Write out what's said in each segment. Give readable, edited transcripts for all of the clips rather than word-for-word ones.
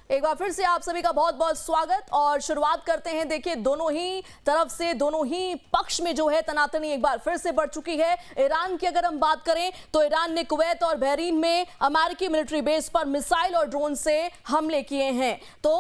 एक बार फिर से आप सभी का बहुत बहुत स्वागत और शुरुआत करते हैं। देखिए, दोनों ही तरफ से, दोनों ही पक्ष में जो है तनातनी एक बार फिर से बढ़ चुकी है। ईरान की अगर हम बात करें तो ईरान ने कुवैत और बहरीन में अमेरिकी मिलिट्री बेस पर मिसाइल और ड्रोन से हमले किए हैं। तो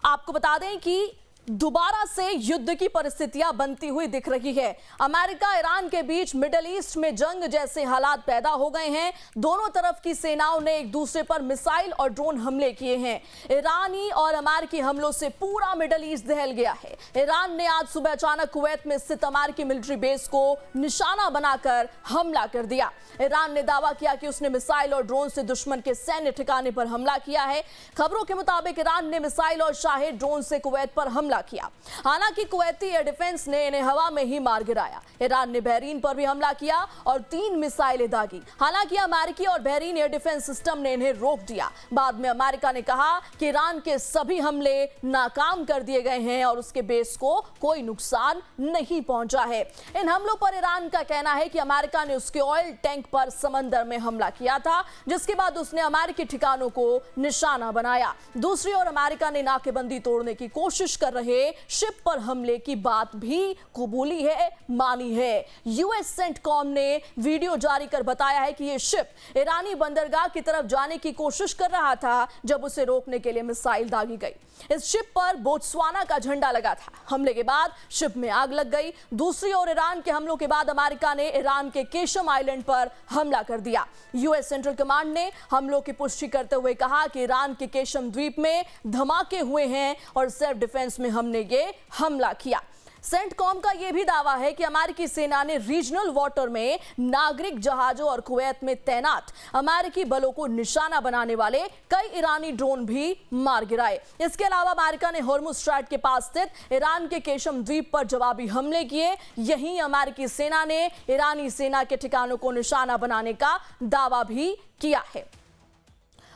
आपको बता दें कि दोबारा से युद्ध की परिस्थितियां बनती हुई दिख रही है। अमेरिका ईरान के बीच मिडिल ईस्ट में जंग जैसे हालात पैदा हो गए हैं। दोनों तरफ की सेनाओं ने एक दूसरे पर मिसाइल और ड्रोन हमले किए हैं। ईरानी और अमेरिकी हमलों से पूरा मिडिल ईस्ट दहल गया है। ईरान ने आज सुबह अचानक कुवैत में स्थित अमेरिकी मिलिट्री बेस को निशाना बनाकर हमला कर दिया। ईरान ने दावा किया कि उसने मिसाइल और ड्रोन से दुश्मन के सैन्य ठिकाने पर हमला किया है। खबरों के मुताबिक ईरान ने मिसाइल और शाहे ड्रोन से कुवैत पर हमला किया। हालांकि कुवैती एयर डिफेंस ने इन्हें हवा में ही मार गिराया। ईरान ने बहरीन पर भी हमला किया और 3 मिसाइलें दागी। हालांकि अमेरिकी और बहरीन एयर डिफेंस सिस्टम ने इन्हें रोक दिया। बाद में अमेरिका ने कहा कि ईरान के सभी हमले नाकाम कर दिए गए हैं और उसके बेस को कोई नुकसान नहीं पहुंचा है। इन हमलों पर ईरान का कहना है कि अमेरिका ने उसके ऑयल टैंक पर समंदर में हमला किया था, जिसके बाद उसने अमेरिकी ठिकानों को निशाना बनाया। दूसरी ओर अमेरिका ने नाकेबंदी तोड़ने की कोशिश कर रहे शिप पर हमले की बात भी कबूली है, मानी है। यूएस सेंटकॉम ने वीडियो जारी कर बताया है कि यह शिप ईरानी बंदरगाह की तरफ जाने की कोशिश कर रहा था जब उसे रोकने के लिए मिसाइल दागी गई। इस शिप पर बोत्सवाना का झंडा लगा था। हमले के बाद शिप में आग लग गई। दूसरी ओर ईरान के हमलों के बाद अमेरिका ने ईरान के केशम आइलैंड पर हमला कर दिया। यूएस सेंट्रल कमांड ने हमलों की पुष्टि करते हुए कहा कि ईरान के केशम द्वीप में धमाके हुए हैं और सेल्फ डिफेंस में हमने ये हमला किया। सेंटकॉम का यह भी दावा है कि अमेरिकी सेना ने रीजनल वाटर में नागरिक जहाजों और कुवैत में तैनात अमेरिकी बलों को निशाना बनाने वाले कई ईरानी ड्रोन भी मार गिराए। इसके अलावा अमेरिका ने हॉर्मुज़ स्ट्रैट के पास स्थित ईरान के केशम द्वीप पर जवाबी हमले किए। यहीं अमेरिकी सेना ने ईरानी सेना के ठिकानों को निशाना बनाने का दावा भी किया है।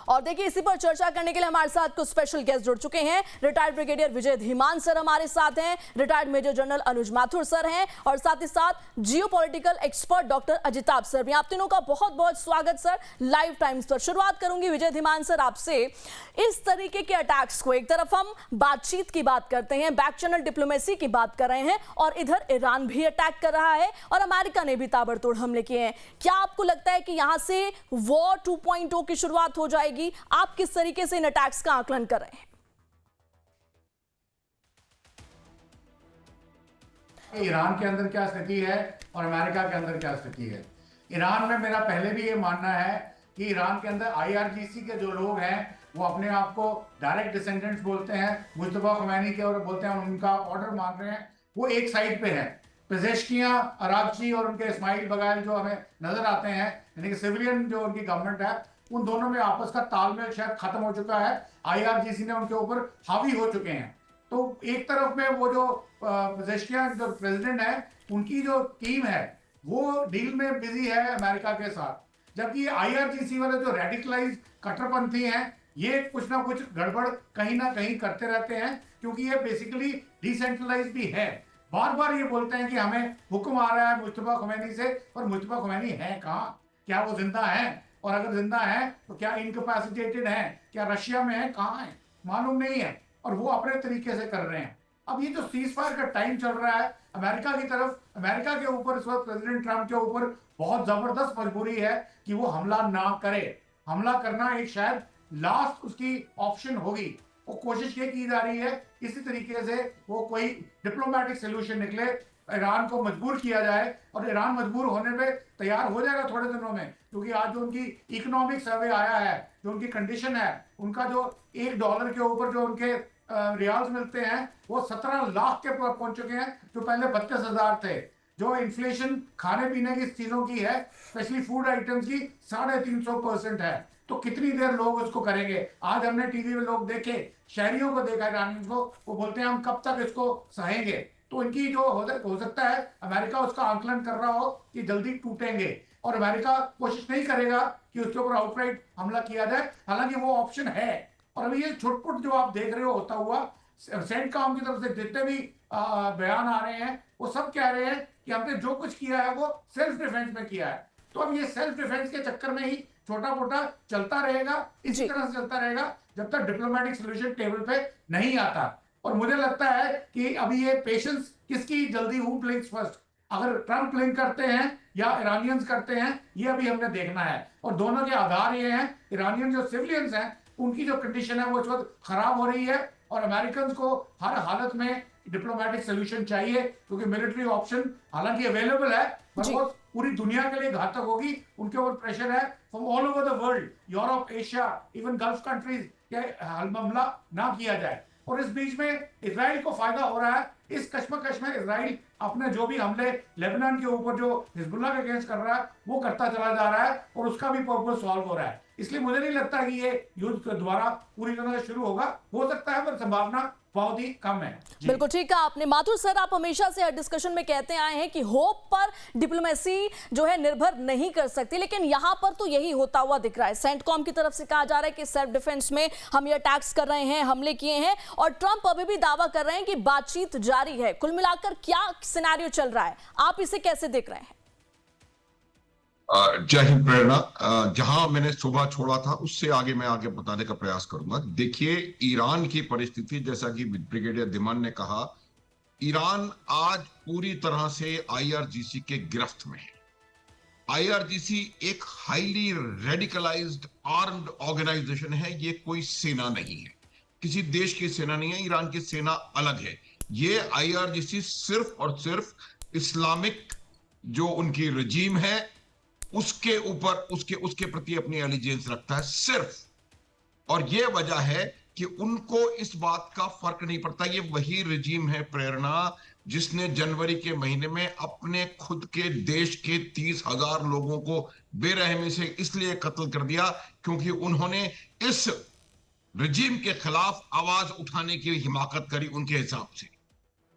और देखिए, इसी पर चर्चा करने के लिए हमारे साथ कुछ स्पेशल गेस्ट जुड़ चुके हैं। रिटायर्ड ब्रिगेडियर विजय धीमान सर हमारे साथ हैं, रिटायर्ड मेजर जनरल अनुज माथुर सर हैं और साथ ही साथ geopolitical expert doctor Ajitabh sir भी। आप तीनों का बहुत बहुत स्वागत सर लाइव टाइम्स पर। शुरुआत करूंगी विजय धीमान सर आपसे। इस तरीके के अटैक्स को, एक तरफ हम बातचीत की बात करते हैं, बैक चैनल डिप्लोमेसी की बात कर रहे हैं और इधर ईरान भी अटैक कर रहा है और अमेरिका ने भी ताबड़तोड़ हमले किए हैं। क्या आपको लगता है कि यहां से वॉर 2.0 की शुरुआत हो जाएगी? आप किस तरीके से इन अटैक्स का आकलन कर रहे हैं? ईरान के अंदर क्या स्थिति है और अमेरिका के अंदर क्या स्थिति है। ईरान में मेरा पहले भी ये मानना है कि ईरान के अंदर आईआरजीसी के जो लोग हैं वो अपने आप को डायरेक्ट डिसेंडेंट्स बोलते हैं, मुस्तफा खुमैनी के और बोलते हैं, उनका ऑर्डर मान रहे हैं, वो एक साइड पे है। पेजेश्कियां, अरागची और उनके इस्माइल बगाइल जो हमें नजर आते हैं, यानी कि सिविलियन जो उनकी गवर्नमेंट है, उन दोनों में आपस का तालमेल शायद खत्म हो चुका है। आईआरजीसी ने उनके ऊपर हावी हो चुके हैं। तो एक तरफ में वो जो पेजेश्कियां जो प्रेसिडेंट है, उनकी जो टीम है वो डील में बिजी है अमेरिका के साथ, जबकि आईआरजीसी वाले जो रेडिकलाइज कट्टरपंथी हैं ये कुछ ना कुछ गड़बड़ कहीं ना कहीं करते रहते हैं, क्योंकि ये बेसिकली डिसेंट्रलाइज भी है। बार बार ये बोलते हैं कि हमें हुक्म आ रहा है मुस्तफा खुमैनी से, और मुस्तफा खुमैनी है कहाँ? क्या वो जिंदा है? और अगर जिंदा है तो क्या इनकैपेसिटेटेड है? क्या रशिया में है? कहाँ है? मालूम नहीं है। और वो अपने तरीके से कर रहे हैं। अब ये जो सीज फायर का टाइम चल रहा है अमेरिका की तरफ, अमेरिका के ऊपर इस वक्त प्रेसिडेंट ट्रंप के ऊपर बहुत जबरदस्त मजबूरी है कि वो हमला ना करे। हमला करना एक शायद लास्ट उसकी ऑप्शन होगी। वो कोशिश ये की जा रही है इसी तरीके से वो कोई डिप्लोमेटिक सोल्यूशन निकले, ईरान को मजबूर किया जाए, और ईरान मजबूर होने पे तैयार हो जाएगा थोड़े दिनों में, क्योंकि आज जो उनकी इकोनॉमिक सर्वे आया है, जो उनकी कंडीशन है, उनका जो $1 के ऊपर जो उनके रियाल्स मिलते हैं वो 17 लाख के पहुंच चुके हैं, जो पहले 32,000 थे। जो इन्फ्लेशन खाने पीने की चीजों की है, स्पेशली फूड आइटम्स की, 350% है। तो कितनी देर लोग उसको करेंगे? आज हमने टीवी में लोग देखे, शहरियों को देखा, ईरानियों को, वो बोलते हैं हम कब तक इसको सहेंगे। तो इनकी जो हो सकता है अमेरिका उसका आंकलन कर रहा हो कि जल्दी टूटेंगे, और अमेरिका कोशिश नहीं करेगा कि उसके ऊपर आउटराइट हमला किया जाए, हालांकि वो ऑप्शन है। और अभी ये छुटपुट जो आप देख रहे हो होता हुआ, सेंटकॉम की तरफ से जितने भी बयान आ रहे हैं वो सब कह रहे हैं कि हमने जो कुछ किया है वो सेल्फ डिफेंस में किया है। तो अब ये सेल्फ डिफेंस के चक्कर में ही छोटा मोटा चलता रहेगा, इसी जी। तरह से चलता रहेगा जब तक डिप्लोमेटिक सोल्यूशन टेबल पे नहीं आता। और मुझे लगता है कि अभी ये पेशेंस किसकी जल्दी, हु ब्लिंक्स फर्स्ट, अगर ट्रंप ब्लिंक करते हैं या ईरानियंस करते हैं, ये अभी हमने देखना है। और दोनों के आधार ये हैं, ईरानियन जो सिविलियंस हैं उनकी जो कंडीशन है वो इस वक्त खराब हो रही है, और अमेरिकन को हर हालत में डिप्लोमेटिक सोल्यूशन चाहिए, क्योंकि मिलिट्री ऑप्शन हालांकि अवेलेबल है पर जी। वो पूरी दुनिया के लिए घातक होगी। उनके ऊपर प्रेशर है from all over the world, Europe, Asia, even gulf countries, कि हमला ना किया जाए। और इस बीच में इजराइल को फायदा हो रहा है। इस कश्मकश में इजराइल अपने जो भी हमले लेबनान के ऊपर जो हिजबुल्लाह के अगेंस्ट कर रहा है वो करता चला जा रहा है, और उसका भी पर्पस सॉल्व हो रहा है। इसलिए मुझे नहीं लगता कि ये युद्ध दोबारा पूरी तरह से शुरू होगा, हो सकता है पर संभावना बहुत ही कम है। बिल्कुल ठीक कहा आपने। माथुर सर, आप हमेशा से हर डिस्कशन में कहते आए हैं कि होप पर डिप्लोमेसी जो है निर्भर नहीं कर सकती, लेकिन यहां पर तो यही होता हुआ दिख रहा है। सेंटकॉम की तरफ से कहा जा रहा है कि सेल्फ डिफेंस में हम ये अटैक्स कर रहे हैं, हमले किए हैं, और ट्रंप अभी भी दावा कर रहे हैं कि बातचीत जारी है। कुल मिलाकर क्या सिनेरियो चल रहा है, आप इसे कैसे देख रहे हैं? जय हिंद प्रेरणा। जहां मैंने सुबह छोड़ा था उससे आगे मैं आगे बताने का प्रयास करूंगा। देखिए, ईरान की परिस्थिति, जैसा कि ब्रिगेडियर दिमान ने कहा, ईरान आज पूरी तरह से आईआरजीसी के गिरफ्त में है। आईआरजीसी एक हाईली रेडिकलाइज्ड आर्म्ड ऑर्गेनाइजेशन है, ये कोई सेना नहीं है, किसी देश की सेना नहीं है, ईरान की सेना अलग है। ये आईआरजीसी सिर्फ और सिर्फ इस्लामिक जो उनकी रजीम है उसके ऊपर उसके प्रति अपनी एलिजेंस रखता है सिर्फ। और यह वजह है कि उनको इस बात का फर्क नहीं पड़ता। ये वही रजीम है प्रेरणा जिसने जनवरी के महीने में अपने खुद के देश के 30,000 लोगों को बेरहमी से इसलिए कत्ल कर दिया क्योंकि उन्होंने इस रजीम के खिलाफ आवाज उठाने की हिमाकत करी उनके हिसाब से।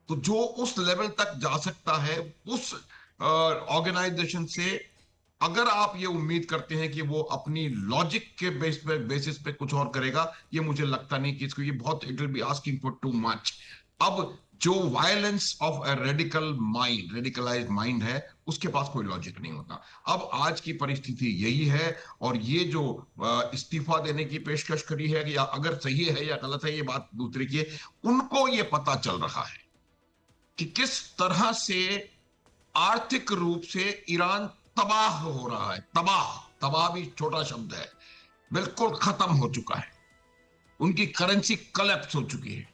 तो जो उस लेवल तक जा सकता है उस ऑर्गेनाइजेशन से, अगर आप ये उम्मीद करते हैं कि वो अपनी लॉजिक के बेसिस पे कुछ और करेगा, ये मुझे लगता नहीं कि इसको, ये बहुत, it will be asking for too much. अब जो violence of a radicalised mind है उसके पास कोई लॉजिक नहीं होता। अब आज की परिस्थिति यही है, और ये जो इस्तीफा देने की पेशकश करी है, या अगर सही है या गलत है ये बात दूसरी की है, उनको ये पता चल रहा है कि किस तरह से आर्थिक रूप से ईरान तबाह हो रहा है। तबाह भी छोटा शब्द है, बिल्कुल खत्म हो चुका है। उनकी करेंसी कलेप्स हो चुकी है,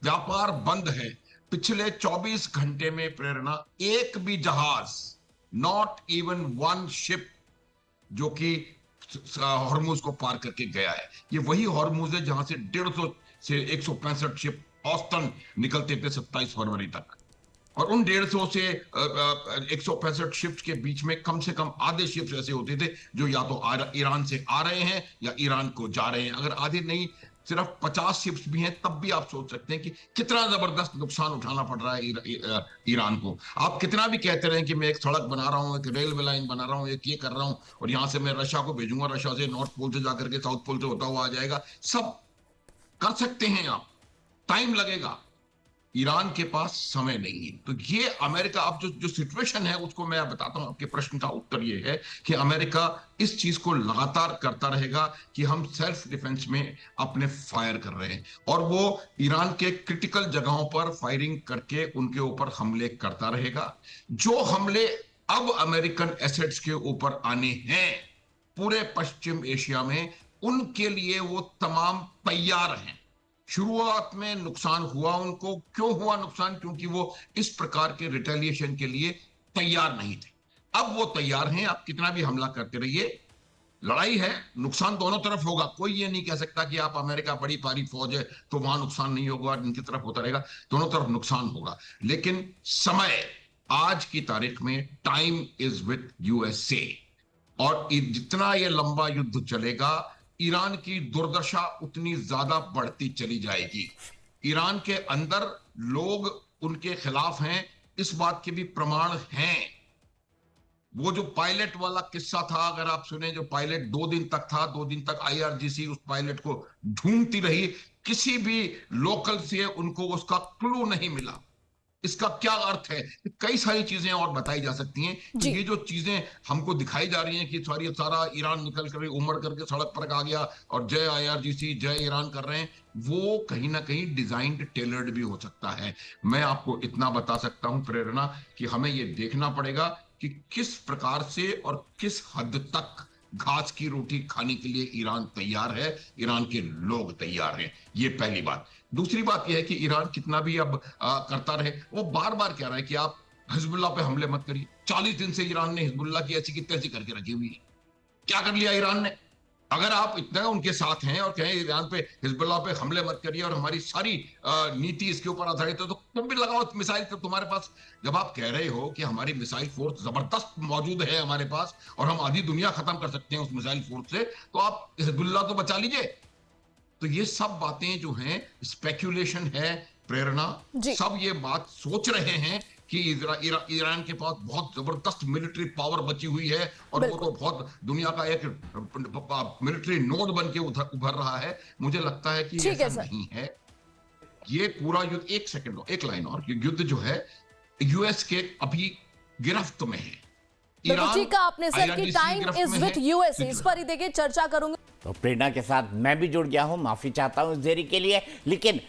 व्यापार बंद है। पिछले 24 घंटे में प्रेरणा एक भी जहाज, नॉट इवन वन शिप, जो कि हॉर्मुज को पार करके गया है। ये वही हॉर्मुज है जहां से 150 से 165 शिप औसतन निकलते थे 27 फरवरी तक, और उन 150 से 165 शिप्स के बीच में कम से कम आधे शिप्स ऐसे होते थे जो या तो ईरान से आ रहे हैं या ईरान को जा रहे हैं। अगर आधे नहीं, सिर्फ 50 शिप्स भी हैं, तब भी आप सोच सकते हैं कि कितना जबरदस्त नुकसान उठाना पड़ रहा है ईरान को। आप कितना भी कहते रहे कि मैं एक सड़क बना रहा हूं, एक रेलवे लाइन बना रहा हूं, एक ये कर रहा हूं, और यहां से मैं रशिया को भेजूंगा, रशिया से नॉर्थ पोल से जाकर के साउथ पोल से होता हुआ आ जाएगा, सब कर सकते हैं आप, टाइम लगेगा। ईरान के पास समय नहीं है। तो ये अमेरिका, अब जो सिचुएशन है उसको मैं बताता हूं। आपके प्रश्न का उत्तर ये है कि अमेरिका इस चीज को लगातार करता रहेगा कि हम सेल्फ डिफेंस में अपने फायर कर रहे हैं, और वो ईरान के क्रिटिकल जगहों पर फायरिंग करके उनके ऊपर हमले करता रहेगा। जो हमले अब अमेरिकन एसेट्स के ऊपर आने हैं पूरे पश्चिम एशिया में, उनके लिए वो तमाम तैयार हैं। शुरुआत में नुकसान हुआ उनको, क्यों हुआ नुकसान? क्योंकि वो इस प्रकार के रिटेलिएशन के लिए तैयार नहीं थे। अब वो तैयार हैं, आप कितना भी हमला करते रहिए, लड़ाई है, नुकसान दोनों तरफ होगा। कोई ये नहीं कह सकता कि आप अमेरिका बड़ी भारी फौज है तो वहां नुकसान नहीं होगा, इनकी तरफ होता रहेगा, दोनों तरफ नुकसान होगा। लेकिन समय, आज की तारीख में टाइम इज विद यूएसए, और जितना ये लंबा युद्ध चलेगा ईरान की दुर्दशा उतनी ज्यादा बढ़ती चली जाएगी। ईरान के अंदर लोग उनके खिलाफ हैं, इस बात के भी प्रमाण हैं। वो जो पायलट वाला किस्सा था, अगर आप सुने, जो पायलट 2 दिन तक था, 2 दिन तक आईआरजीसी उस पायलट को ढूंढती रही, किसी भी लोकल से उनको उसका क्लू नहीं मिला। इसका क्या अर्थ है, कई सारी चीजें और बताई जा सकती हैं कि जी। ये जो चीजें हमको दिखाई जा रही हैं कि सारा ईरान निकल कर उमड़ करके सड़क पर आ गया और जय आईआरजीसी जय ईरान कर रहे हैं, वो कहीं ना कहीं डिजाइंड टेलर्ड भी हो सकता है। मैं आपको इतना बता सकता हूं प्रेरणा कि हमें ये देखना पड़ेगा कि किस प्रकार से और किस हद तक घास की रोटी खाने के लिए ईरान तैयार है, ईरान के लोग तैयार हैं। ये पहली बात। दूसरी बात यह है कि ईरान कितना भी अब करता रहे, वो बार बार कह रहा है कि आप हिजबुल्लाह पे हमले मत करिए। 40 दिन से ईरान ने हिजबुल्लाह की ऐसी की तैसी करके रखी हुई है। क्या कर लिया ईरान ने? अगर आप इतना उनके साथ हैं और कहें ईरान पे हिजबुल्लाह पे हमले मत करिए और हमारी सारी नीति इसके ऊपर आधारित है, तो तुम भी लगाओ मिसाइल। तो तुम्हारे पास जब आप कह रहे हो कि हमारी मिसाइल फोर्स जबरदस्त मौजूद है हमारे पास और हम आधी दुनिया खत्म कर सकते हैं उस मिसाइल फोर्स से, तो आप हिजबुल्लाह तो बचा लीजिए। तो ये सब बातें जो हैं स्पेक्यूलेशन है प्रेरणा। जी। सब ये बात सोच रहे हैं कि ईरान के पास बहुत जबरदस्त मिलिट्री पावर बची हुई है और वो तो बहुत दुनिया का एक मिलिट्री नोड बन के उभर रहा है। मुझे लगता है कि ठीक है ऐसा सर। नहीं है। ये पूरा युद्ध, एक सेकंड, एक लाइन और, ये युद्ध जो है यूएस के अभी गिरफ्त में है। बिल्कुल ठीक कहा आपने सर कि IRGC टाइम गिरफ्त इज में विथ है। यूएसए, इस पर ही देखिए चर्चा करूंगी। तो प्रेरणा के साथ मैं भी जुड़ गया हूं, माफी चाहता हूं इस देरी के लिए। लेकिन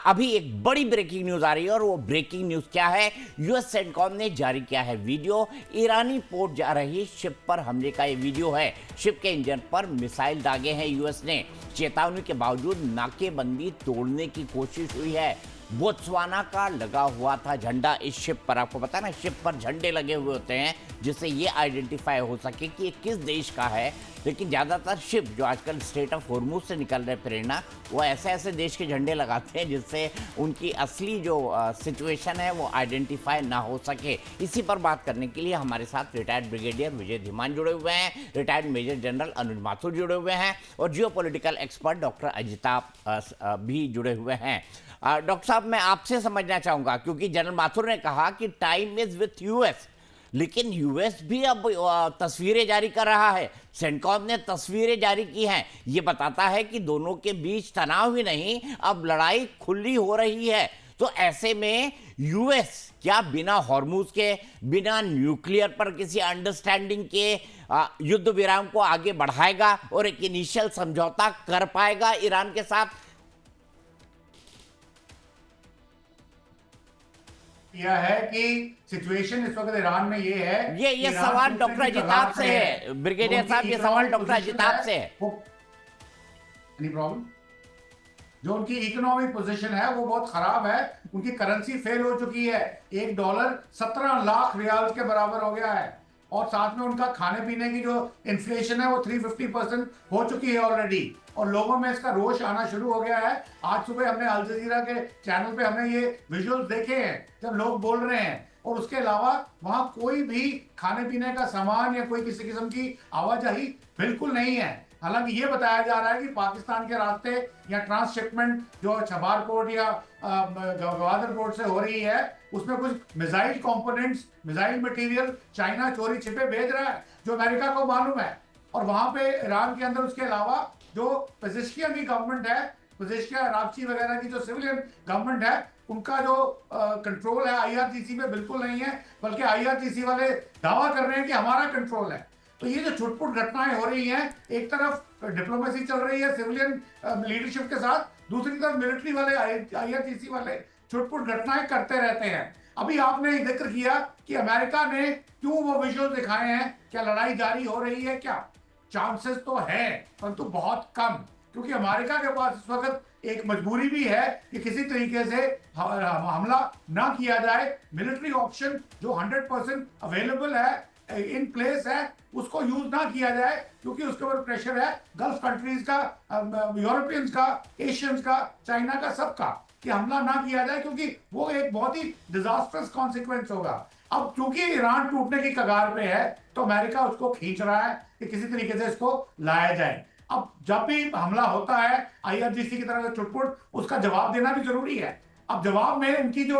अभी एक बड़ी ब्रेकिंग न्यूज आ रही है और वो ब्रेकिंग न्यूज क्या है? यूएस सेंटकॉम ने जारी किया है वीडियो। ईरानी पोर्ट जा रही शिप पर हमले का ये वीडियो है। शिप के इंजन पर मिसाइल दागे हैं यूएस ने। चेतावनी के बावजूद नाकेबंदी तोड़ने की कोशिश हुई है। बोत्सवाना का लगा हुआ था झंडा इस शिप पर। आपको पता है ना, शिप पर झंडे लगे हुए होते हैं जिससे ये आइडेंटिफाई हो सके कि ये किस देश का है। लेकिन ज़्यादातर शिप जो आजकल स्ट्रेट ऑफ हॉर्मुज से निकल रहे प्रेरणा, वो ऐसे ऐसे देश के झंडे लगाते हैं जिससे उनकी असली जो सिचुएशन है वो आइडेंटिफाई ना हो सके। इसी पर बात करने के लिए हमारे साथ रिटायर्ड ब्रिगेडियर विजय धीमान जुड़े हुए हैं, रिटायर्ड मेजर जनरल अनुज माथुर जुड़े हुए हैं और जियोपॉलिटिकल एक्सपर्ट डॉक्टर अजिताभ भी जुड़े हुए हैं। डॉक्टर साहब, मैं आपसे समझना चाहूंगा, क्योंकि जनरल माथुर ने कहा कि टाइम इज विथ यूएस, लेकिन यूएस भी अब तस्वीरें जारी कर रहा है। सेंटकॉम ने तस्वीरें जारी की हैं। ये बताता है कि दोनों के बीच तनाव ही नहीं, अब लड़ाई खुली हो रही है। तो ऐसे में यूएस क्या बिना हॉर्मुज के, बिना न्यूक्लियर पर किसी अंडरस्टैंडिंग के युद्ध विराम को आगे बढ़ाएगा और एक इनिशियल समझौता कर पाएगा ईरान के साथ? यह है कि सिचुएशन इस वक्त ईरान में ये है, ये सवाल डॉक्टर अजिताभ से है ब्रिगेडियर साहब, ये सवाल डॉक्टर अजिताभ से है। Any problem? जो उनकी इकोनॉमिक पोजीशन है वो बहुत खराब है। उनकी करेंसी फेल हो चुकी है। $1 17 लाख रियाल के बराबर हो गया है और साथ में उनका खाने पीने की जो इन्फ्लेशन है वो 350% हो चुकी है ऑलरेडी और लोगों में इसका रोष आना शुरू हो गया है। आज सुबह हमने अल जजीरा के चैनल पे हमने ये विजुअल्स देखे हैं जब लोग बोल रहे हैं, और उसके अलावा वहां कोई भी खाने पीने का सामान या कोई किसी किस्म की आवाजाही बिल्कुल नहीं है। हालांकि ये बताया जा रहा है कि पाकिस्तान के रास्ते या ट्रांसशिपमेंट जो छबार पोर्ट या गवादर पोर्ट से हो रही है उसमें कुछ missile components, missile material China चोरी छिपे भेज रहा है जो अमेरिका को मालूम है। और वहां पे ईरान के अंदर उसके अलावा जो पेजेश्कियान की गवर्नमेंट है, पेजेश्कियान रागची वगैरह की जो सिविलियन गवर्नमेंट है, उनका जो कंट्रोल है आईआरजीसी में बिल्कुल नहीं है, बल्कि आईआरजीसी वाले दावा कर रहे हैं कि हमारा कंट्रोल है। तो ये जो छुटपुट घटनाएं हो रही हैं, एक तरफ डिप्लोमेसी चल रही है सिविलियन लीडरशिप के साथ, दूसरी तरफ मिलिट्री वाले आईआरजीसी वाले छुटपुट घटनाएं करते रहते हैं। अभी आपने जिक्र किया कि अमेरिका ने क्यों वो विजुअल दिखाए हैं, क्या लड़ाई जारी हो रही है? क्या चांसेस तो है परंतु बहुत कम, क्योंकि अमेरिका के पास इस वक्त एक मजबूरी भी है कि किसी तरीके से हमला ना किया जाए। मिलिट्री ऑप्शन जो 100% अवेलेबल है, इन प्लेस है, उसको यूज ना किया जाए, क्योंकि उसके ऊपर प्रेशर है गल्फ कंट्रीज का, यूरोपियंस का, एशियंस का, चाइना का, सबका, कि हमला ना किया जाए, क्योंकि वो एक बहुत ही डिजास्टर्स कॉन्सिक्वेंस होगा। अब क्योंकि ईरान टूटने की कगार पे है तो अमेरिका उसको खींच रहा है कि किसी तरीके से इसको लाया जाए। अब जब भी हमला होता है आईआरजीसी की तरह से छुटपुट, उसका जवाब देना भी जरूरी है। अब जवाब में उनकी जो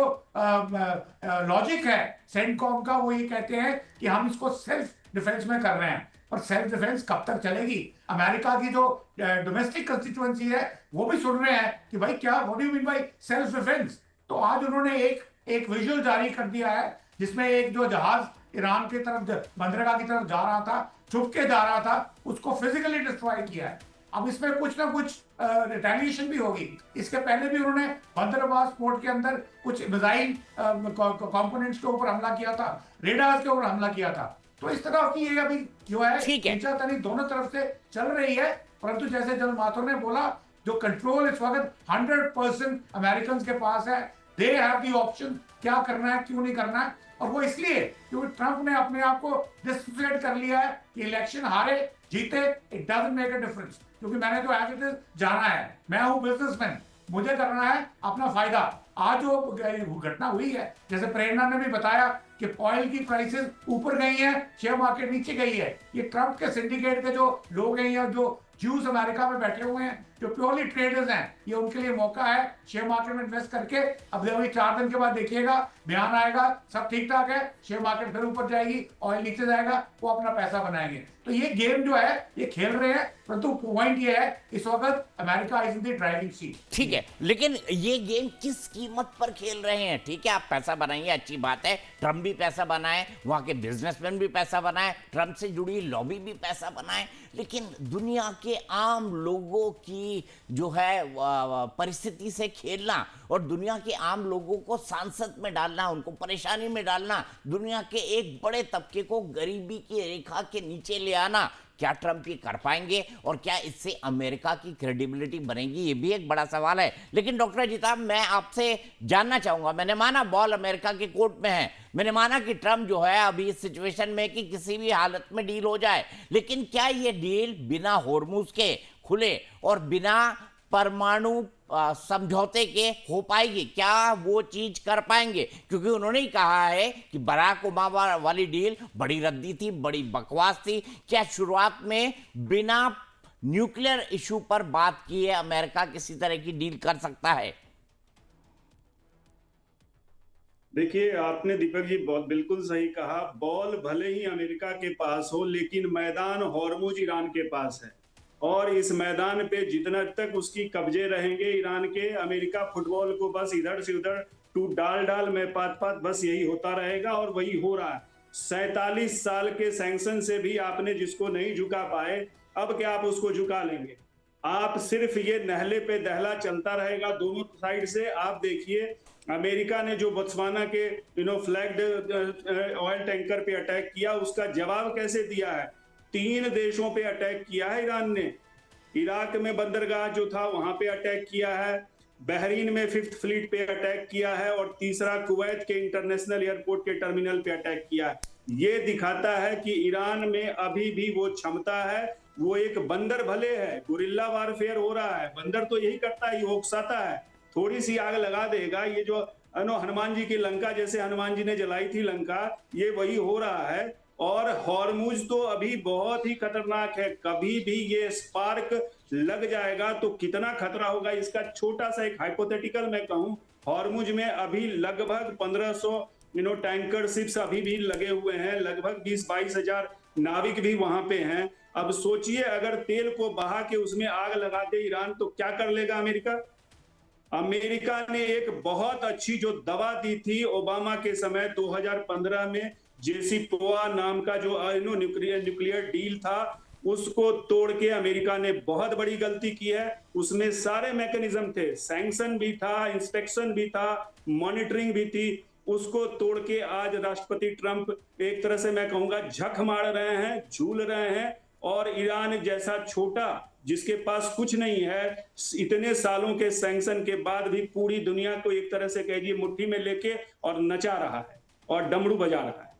लॉजिक है सेंटकॉम का, वो ये कहते हैं कि हम इसको सेल्फ डिफेंस में कर रहे हैं। पर सेल्फ डिफेंस कब तक चलेगी? अमेरिका की जो डोमेस्टिक कंस्टिट्यूएंसी है वो भी सुन रहे हैं कि भाई क्या, what do you mean by self defence? तो आज उन्होंने एक एक विजुअल जारी कर दिया है जिसमें एक जो जहाज ईरान की तरफ बंदरगाह की तरफ जा रहा था, चुपके जा रहा था, उसको फिजिकली डिस्ट्रॉय किया है। अब इसमें कुछ ना कुछ रिटेलिएशन भी होगी। इसके पहले भी उन्होंने बंदरगाह पोर्ट के अंदर कुछ मिसाइल कंपोनेंट्स के ऊपर हमला किया था, रेडार्स के ऊपर हमला किया था। तो इस तरह की ये अभी जो है खींचातानी दोनों तरफ से चल रही है। परंतु जैसे जनरल माथुर ने बोला, जो कंट्रोल इस वक्त 100% अमेरिकन के पास है। दे हैव द ऑप्शन क्या करना है, क्यों नहीं करना है। और वो इसलिए क्योंकि ट्रंप ने अपने आप को डिसोसिएट कर लिया है कि इलेक्शन हारे जीते it doesn't make a difference, क्योंकि मैंने तो एज इट इज जाना है, मैं हूं बिजनेसमैन, मुझे करना है अपना फायदा। आज जो घटना हुई है, जैसे प्रेरणा ने भी बताया कि ऑयल की प्राइसेस ऊपर गई हैं, शेयर मार्केट नीचे गई है। ये ट्रंप के सिंडिकेट के जो लोग हैं या जो ज्यूज अमेरिका में बैठे हुए हैं, जो प्योरली ट्रेडर्स हैं, ये उनके लिए मौका है शेयर मार्केट में इन्वेस्ट करके। अब अभी 4 दिन के बाद देखिएगा, बयान आएगा, सब ठीक ठाक है, शेयर मार्केट फिर ऊपर जाएगी, ऑयल नीचे जाएगा, वो अपना पैसा बनाएंगे। तो ये गेम जो है ये खेल रहे हैं, परंतु पॉइंट ये है इस वक्त America is in the driving seat. ठीक है, लेकिन ये गेम किस कीमत पर खेल रहे हैं? ठीक है, आप पैसा बनाइए, अच्छी बात है, ट्रंप भी पैसा बनाए, वहां के बिजनेसमैन भी पैसा बनाए, ट्रंप से जुड़ी लॉबी भी पैसा बनाए, लेकिन दुनिया के आम लोगों की जो है परिस्थिति से खेलना और दुनिया के आम लोगों को सांसद में डालना, उनको परेशानी में डालना, दुनिया के एक बड़े तबके को गरीबी की रेखा के नीचे ले आना, क्या ट्रंप ये कर पाएंगे और क्या इससे अमेरिका की क्रेडिबिलिटी बनेगी? ये भी एक बड़ा सवाल है। लेकिन डॉक्टर अजीत, मैं आपसे जानना चाहूंगा, मैंने माना बॉल अमेरिका के कोर्ट में है, मैंने माना कि ट्रंप जो है अभी इस सिचुएशन में कि किसी भी हालत में डील हो जाए, लेकिन क्या ये डील बिना होर्मुज के खुले और बिना परमाणु समझौते के हो पाएगी? क्या वो चीज कर पाएंगे? क्योंकि उन्होंने ही कहा है कि बराक ओबामा वाली डील बड़ी रद्दी थी, बड़ी बकवास थी। क्या शुरुआत में बिना न्यूक्लियर इशू पर बात किए अमेरिका किसी तरह की डील कर सकता है? देखिए, आपने दीपक जी बहुत बिल्कुल सही कहा। बॉल भले ही अमेरिका के पास हो, लेकिन मैदान हॉर्मुज ईरान के पास है, और इस मैदान पे जितना तक उसकी कब्जे रहेंगे ईरान के, अमेरिका फुटबॉल को बस इधर से उधर टू डाल में पात बस यही होता रहेगा, और वही हो रहा है। 47 साल के सैंक्शन से भी आपने जिसको नहीं झुका पाए, अब क्या आप उसको झुका लेंगे? आप सिर्फ ये नहले पे दहला चलता रहेगा दोनों साइड से। आप देखिए, अमेरिका ने जो बोत्सवाना के फ्लैग्ड ऑयल टैंकर पे अटैक किया, उसका जवाब कैसे दिया है? 3 देशों पे अटैक किया है ईरान ने। इराक में बंदरगाह जो था वहां पे अटैक किया है, बहरीन में 5th फ्लीट पे अटैक किया है, और तीसरा कुवैत के इंटरनेशनल एयरपोर्ट के टर्मिनल पे अटैक किया है। ये दिखाता है कि ईरान में अभी भी वो क्षमता है। वो एक बंदर भले है, गुरिल्ला वारफेयर हो रहा है, बंदर तो यही करता है, ये उकसाता है, थोड़ी सी आग लगा देगा। ये जो हनुमान जी की लंका, जैसे हनुमान जी ने जलाई थी लंका, ये वही हो रहा है। और हॉर्मुज तो अभी बहुत ही खतरनाक है, कभी भी ये स्पार्क लग जाएगा तो कितना खतरा होगा इसका। छोटा सा एक हाइपोथेटिकल मैं कहूं, हॉर्मुज में अभी लगभग 1500 टैंकर शिप्स अभी भी लगे हुए हैं, लगभग 20-22 हजार नाविक भी वहां पे हैं। अब सोचिए, अगर तेल को बहा के उसमें आग लगा दे ईरान, तो क्या कर लेगा अमेरिका? अमेरिका ने एक बहुत अच्छी जो दवा दी थी ओबामा के समय 2015 में, जेसीपोआ नाम का जो न्यूक्लियर डील था, उसको तोड़ के अमेरिका ने बहुत बड़ी गलती की है। उसमें सारे मैकेनिज्म थे, सैंक्शन भी था, इंस्पेक्शन भी था, मॉनिटरिंग भी थी। उसको तोड़ के आज राष्ट्रपति ट्रंप एक तरह से मैं कहूंगा झक मार रहे हैं, झूल रहे हैं। और ईरान जैसा छोटा, जिसके पास कुछ नहीं है, इतने सालों के सैंक्शन के बाद भी पूरी दुनिया को एक तरह से कहिए मुट्ठी में लेके और नचा रहा है और डमरू बजा रहा है।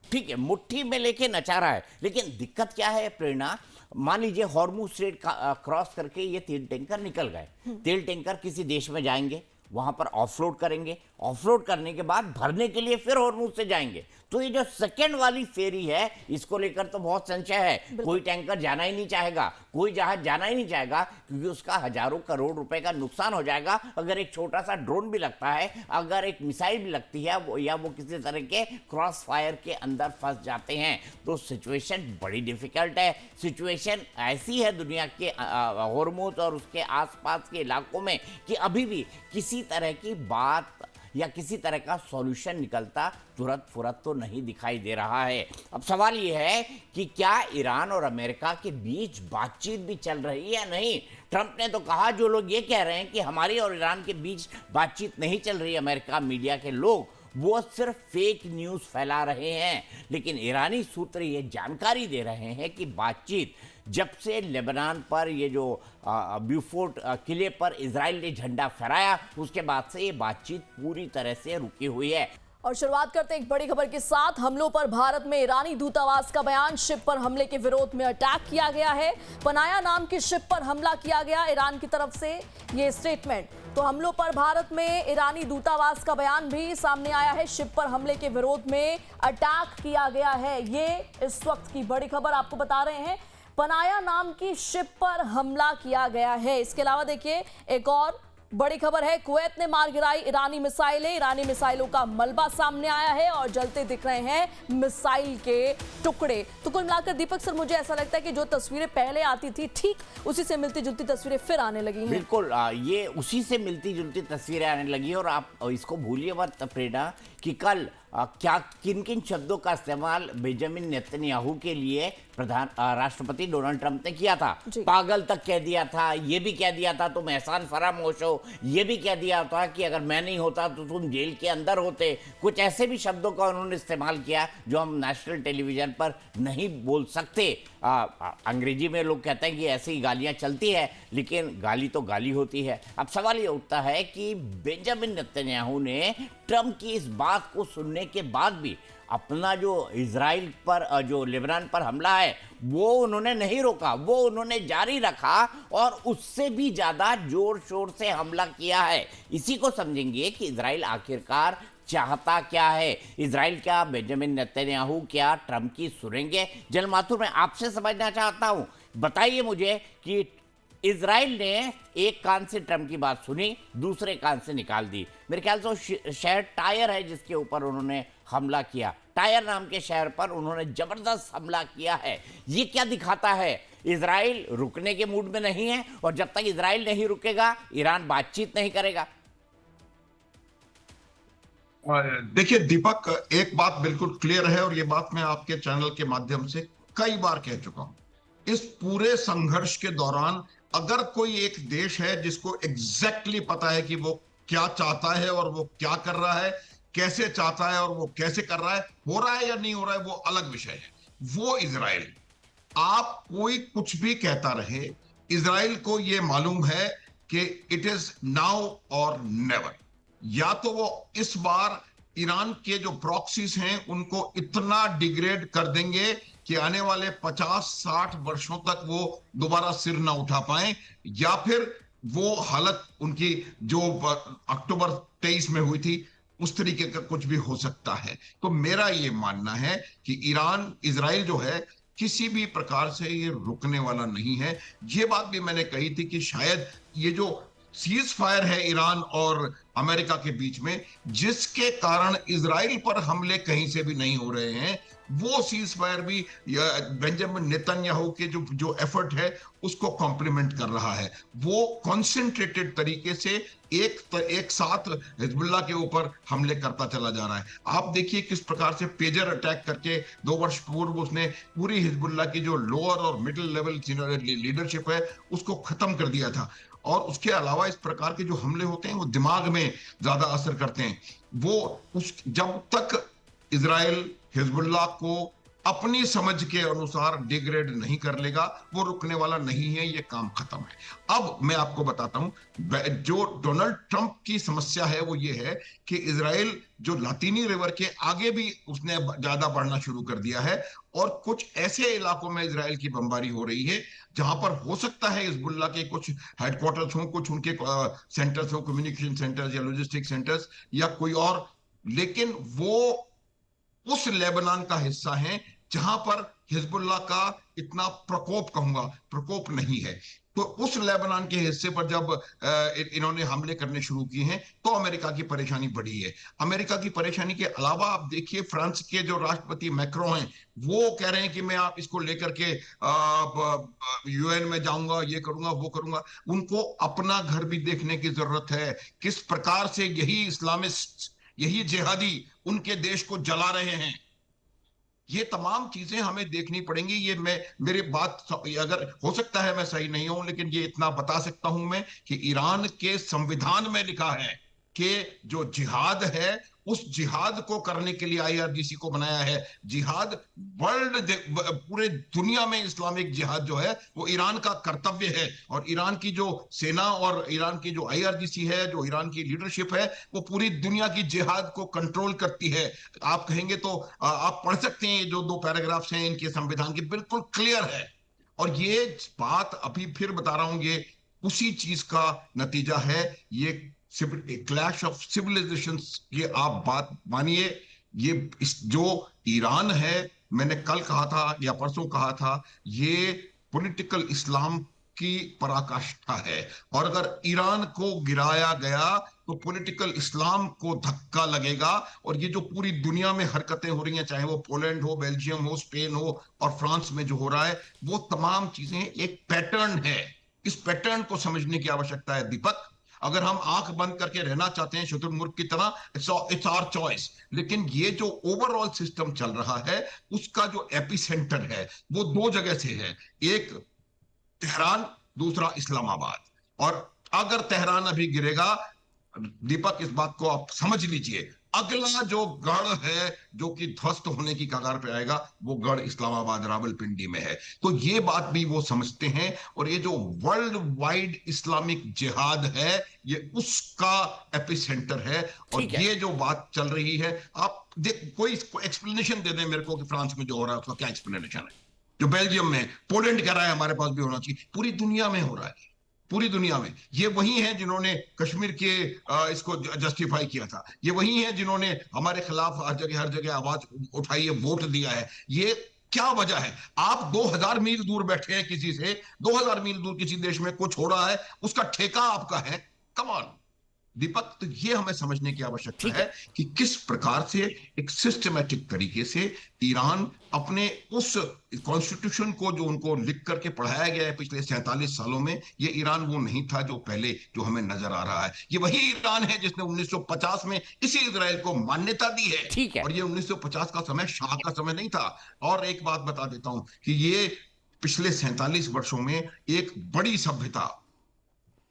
ठीक है, मुट्ठी में लेके नचा रहा है, लेकिन दिक्कत क्या है प्रेरणा? मान लीजिए हॉर्मुज स्ट्रेट क्रॉस करके ये तेल टैंकर निकल गए, तेल टैंकर किसी देश में जाएंगे, वहां पर ऑफलोड करेंगे, ऑफलोड करने के बाद भरने के लिए फिर हॉर्मुज से जाएंगे। तो ये जो सेकंड वाली फेरी है, इसको लेकर तो बहुत संशय है। कोई टैंकर जाना ही नहीं चाहेगा, कोई जहाज जाना ही नहीं चाहेगा, क्योंकि उसका हजारों करोड़ रुपए का नुकसान हो जाएगा अगर एक छोटा सा ड्रोन भी लगता है, अगर एक मिसाइल भी लगती है, या वो किसी तरह के क्रॉस फायर के अंदर फंस जाते हैं, तो सिचुएशन बड़ी डिफिकल्ट है। सिचुएशन ऐसी है दुनिया के हॉर्मुज और उसके आसपास के इलाकों में कि अभी भी किसी तरह की बात या किसी तरह का सॉल्यूशन निकलता तुरंत फुरत तो नहीं दिखाई दे रहा है। अब सवाल यह है कि क्या ईरान और अमेरिका के बीच बातचीत भी चल रही है या नहीं। ट्रंप ने तो कहा, जो लोग ये कह रहे हैं कि हमारी और ईरान के बीच बातचीत नहीं चल रही, अमेरिका मीडिया के लोग, वो सिर्फ फेक न्यूज़ फैला रहे हैं। लेकिन ईरानी सूत्र ये जानकारी दे रहे हैं कि बातचीत जब से लेबनान पर ये जो ब्यूफोर्ट किले पर इजराइल ने झंडा फहराया, उसके बाद से ये बातचीत पूरी तरह से रुकी हुई है। और शुरुआत करते हैं एक बड़ी खबर के साथ। हमलों पर भारत में ईरानी दूतावास का बयान। शिप पर हमले के विरोध में अटैक किया गया है। पनाया नाम की शिप पर हमला किया गया ईरान की तरफ से, ये स्टेटमेंट। तो हमलों पर भारत में ईरानी दूतावास का बयान भी सामने आया है। शिप पर हमले के विरोध में अटैक किया गया है, ये इस वक्त की बड़ी खबर आपको बता रहे हैं। पनाया नाम की शिप पर हमला किया गया है। इसके अलावा देखिए एक और बड़ी खबर है, कुवैत ने मार गिराई ईरानी मिसाइलें। ईरानी मिसाइलों का मलबा सामने आया है और जलते दिख रहे हैं मिसाइल के टुकड़े। तो कुल मिलाकर दीपक सर, मुझे ऐसा लगता है कि जो तस्वीरें पहले आती थी, ठीक उसी से मिलती जुलती तस्वीरें फिर आने लगी हैं। बिल्कुल, ये उसी से मिलती जुलती तस्वीरें आने लगी। और आप इसको भूलिए मत प्रेरणा कि कल क्या किन किन शब्दों का इस्तेमाल बेंजामिन नेतन्याहू के लिए राष्ट्रपति डोनाल्ड ट्रंप ने किया था। पागल तक कह दिया था, ये भी कह दिया था तुम एहसान फरामोश हो, ये भी कह दिया था कि अगर मैं नहीं होता तो तुम जेल के अंदर होते। कुछ ऐसे भी शब्दों का उन्होंने इस्तेमाल किया जो हम नेशनल टेलीविजन पर नहीं बोल सकते। अंग्रेजी में लोग कहते हैं कि ऐसी गालियां चलती है, लेकिन गाली तो गाली होती है। अब सवाल ये उठता है कि बेंजामिन नेतन्याहू ने ट्रंप की इस बात को सुनने के बाद भी अपना जो इजराइल पर, जो लेबनान पर हमला है, वो उन्होंने नहीं रोका, वो उन्होंने जारी रखा और उससे भी ज़्यादा जोर शोर से हमला किया है। इसी को समझेंगे कि इजराइल आखिरकार चाहता क्या है। इजराइल क्या बेंजामिन नेतन्याहू क्या ट्रंप की सुनेंगे? जनरल माथुर, मैं आपसे समझना चाहता हूं, बताइए मुझे कि इजराइल ने एक कान से ट्रंप की बात सुनी, दूसरे कान से निकाल दी। मेरे ख्याल से शहर टायर है जिसके ऊपर उन्होंने हमला किया, टायर नाम के शहर पर उन्होंने जबरदस्त हमला किया है। ये क्या दिखाता है? इजराइल रुकने के मूड में नहीं है और जब तक इजराइल नहीं रुकेगा ईरान बातचीत नहीं करेगा। देखिए दीपक, एक बात बिल्कुल क्लियर है और ये बात मैं आपके चैनल के माध्यम से कई बार कह चुका हूं। इस पूरे संघर्ष के दौरान अगर कोई एक देश है जिसको एग्जैक्टली पता है कि वो क्या चाहता है और वो क्या कर रहा है, कैसे चाहता है और वो कैसे कर रहा है, हो रहा है या नहीं हो रहा है, वो अलग विषय है, वो इजराइल। आप कोई कुछ भी कहता रहे, इजराइल को ये मालूम है कि इट इज नाउ और नेवर। या तो वो इस बार ईरान के जो प्रॉक्सीज हैं उनको इतना डिग्रेड कर देंगे कि आने वाले 50-60 वर्षों तक वो दोबारा सिर ना उठा पाए, या फिर वो हालत उनकी जो अक्टूबर 23 में हुई थी उस तरीके का कुछ भी हो सकता है। तो मेरा ये मानना है कि ईरान, इजराइल जो है किसी भी प्रकार से ये रुकने वाला नहीं है। ये बात भी मैंने कही थी कि शायद ये जो सीज फायर है ईरान और अमेरिका के बीच में, जिसके कारण इजराइल पर हमले कहीं से भी नहीं हो रहे हैं, वो सीज फायर भी बेंजामिन नेतन्याहू के जो एफर्ट है उसको कॉम्प्लीमेंट कर रहा है। वो कॉन्सेंट्रेटेड तरीके से एक साथ हिजबुल्लाह के ऊपर हमले करता चला जा रहा है। आप देखिए किस प्रकार से पेजर अटैक करके 2 वर्ष पूर्व उसने पूरी हिजबुल्लाह की जो लोअर और मिडिल लेवल लीडरशिप है उसको खत्म कर दिया था। और उसके अलावा इस प्रकार के जो हमले होते हैं वो दिमाग में ज्यादा असर करते हैं। जब तक इजराइल हिजबुल्लाह को अपनी समझ के अनुसार डिग्रेड नहीं कर लेगा, वो रुकने वाला नहीं है, ये काम खत्म है। अब मैं आपको बताता हूं, जो डोनाल्ड ट्रंप की समस्या है वो ये है कि इजराइल जो लातीनी रिवर के आगे भी उसने ज्यादा बढ़ना शुरू कर दिया है और कुछ ऐसे इलाकों में इजराइल की बमबारी हो रही है जहां पर हो सकता है हिजबुल्लाह के कुछ हेडक्वार्टर्स हों, कुछ उनके सेंटर्स हो, कम्युनिकेशन सेंटर्स या लॉजिस्टिक सेंटर्स या कोई और, लेकिन वो उस लेबनान का हिस्सा है जहां पर हिजबुल्लाह का इतना प्रकोप, कहूंगा प्रकोप नहीं है। तो उस लेबनान के हिस्से पर जब इन्होंने हमले करने शुरू किए हैं तो अमेरिका की परेशानी बढ़ी है। अमेरिका की परेशानी के अलावा आप देखिए फ्रांस के जो राष्ट्रपति मैक्रो हैं, वो कह रहे हैं कि मैं आप इसको लेकर के यूएन में जाऊंगा, ये करूंगा, वो करूंगा। उनको अपना घर भी देखने की जरूरत है। किस प्रकार से यही इस्लामिस्ट, यही जिहादी उनके देश को जला रहे हैं, ये तमाम चीजें हमें देखनी पड़ेंगी। ये मैं मेरी बात अगर हो सकता है मैं सही नहीं हूं, लेकिन ये इतना बता सकता हूं मैं कि ईरान के संविधान में लिखा है कि जो जिहाद है उस जिहाद को करने के लिए आईआरजीसी को बनाया है। जिहाद वर्ल्ड, पूरे दुनिया में इस्लामिक जिहाद जो है वो ईरान का कर्तव्य है। और ईरान की जो सेना और ईरान की जो आईआरजीसी है, जो ईरान की लीडरशिप है, वो पूरी दुनिया की जिहाद को कंट्रोल करती है। आप कहेंगे तो आप पढ़ सकते हैं, जो 2 पैराग्राफ्स हैं इनके संविधान के, बिल्कुल क्लियर है। और ये बात अभी फिर बता रहा हूं, ये उसी चीज का नतीजा है। ये क्लैश ऑफ सिविलाइजेशंस की आप बात मानिए। ये जो ईरान है, मैंने कल कहा था या परसों कहा था, ये पॉलिटिकल इस्लाम की पराकाष्ठा है। और अगर ईरान को गिराया गया तो पॉलिटिकल इस्लाम को धक्का लगेगा। और ये जो पूरी दुनिया में हरकतें हो रही हैं, चाहे वो पोलैंड हो, बेल्जियम हो, स्पेन हो और फ्रांस में जो हो रहा है, वो तमाम चीजें एक पैटर्न है। इस पैटर्न को समझने की आवश्यकता है दीपक। अगर हम आंख बंद करके रहना चाहते हैं शुतुरमुर्ग की तरह, इट्स आवर चॉइस। लेकिन ये जो ओवरऑल सिस्टम चल रहा है, उसका जो एपिसेंटर है वो 2 जगह से है, एक तेहरान, दूसरा इस्लामाबाद। और अगर तेहरान अभी गिरेगा, दीपक इस बात को आप समझ लीजिए, अगला जो गढ़ है जो कि ध्वस्त होने की कगार पे आएगा, वो गढ़ इस्लामाबाद, रावलपिंडी में है। तो ये बात भी वो समझते हैं। और ये जो वर्ल्ड वाइड इस्लामिक जिहाद है, ये उसका एपिसेंटर है। और ठीक है। ये जो बात चल रही है, आप कोई एक्सप्लेनेशन दे दें मेरे को कि फ्रांस में जो हो रहा है उसका क्या एक्सप्लेनेशन है। जो बेल्जियम में, पोलैंड कह रहा है हमारे पास भी होना चाहिए, पूरी दुनिया में हो रहा है, पूरी दुनिया में। ये वही हैं जिन्होंने कश्मीर के इसको जस्टिफाई किया था। ये वही हैं जिन्होंने हमारे खिलाफ हर जगह आवाज उठाई है, वोट दिया है। ये क्या वजह है? आप 2000 मील दूर बैठे हैं किसी से, 2000 मील दूर किसी देश में कुछ हो रहा है, उसका ठेका आपका है। कम ऑन दीपक, तो ये हमें समझने की आवश्यकता है कि किस प्रकार से एक सिस्टमैटिक तरीके से ईरान अपने उस कॉन्स्टिट्यूशन को, जो उनको लिख करके पढ़ाया गया है पिछले 47 सालों में, ये ईरान वो नहीं था जो पहले जो हमें नजर आ रहा है। ये वही ईरान है जिसने 1950 में इसी इजराइल को मान्यता दी है। ठीक है। और ये 1950 का समय शाह का समय नहीं था। और एक बात बता देता हूं कि ये पिछले 47 वर्षों में एक बड़ी सभ्यता,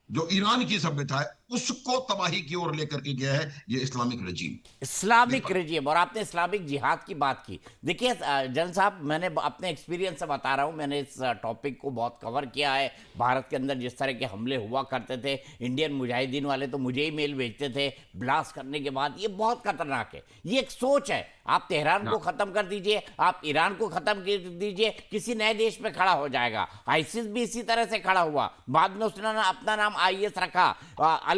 जो ईरान की सभ्यता है, उसको तबाही की ओर लेकर के गया है ये इस्लामिक रजीम। इस्लामिक रजीम। और आपने इस्लामिक जिहाद की बात की। देखिए जन साहब, मैंने अपने एक्सपीरियंस से बता रहा हूँ, मैंने इस टॉपिक को बहुत कवर किया है। भारत के अंदर जिस तरह के हमले हुआ करते थे, इंडियन मुजाहिदीन वाले तो मुझे ही मेल भेजते थे ब्लास्ट करने के बाद। ये बहुत खतरनाक है, ये एक सोच है। आप तेहरान को खत्म कर दीजिए, आप ईरान को खत्म कर दीजिए, किसी नए देश पे खड़ा हो जाएगा। आईसिस भी इसी तरह से खड़ा हुआ, बाद में उसने अपना नाम आईएस रखा।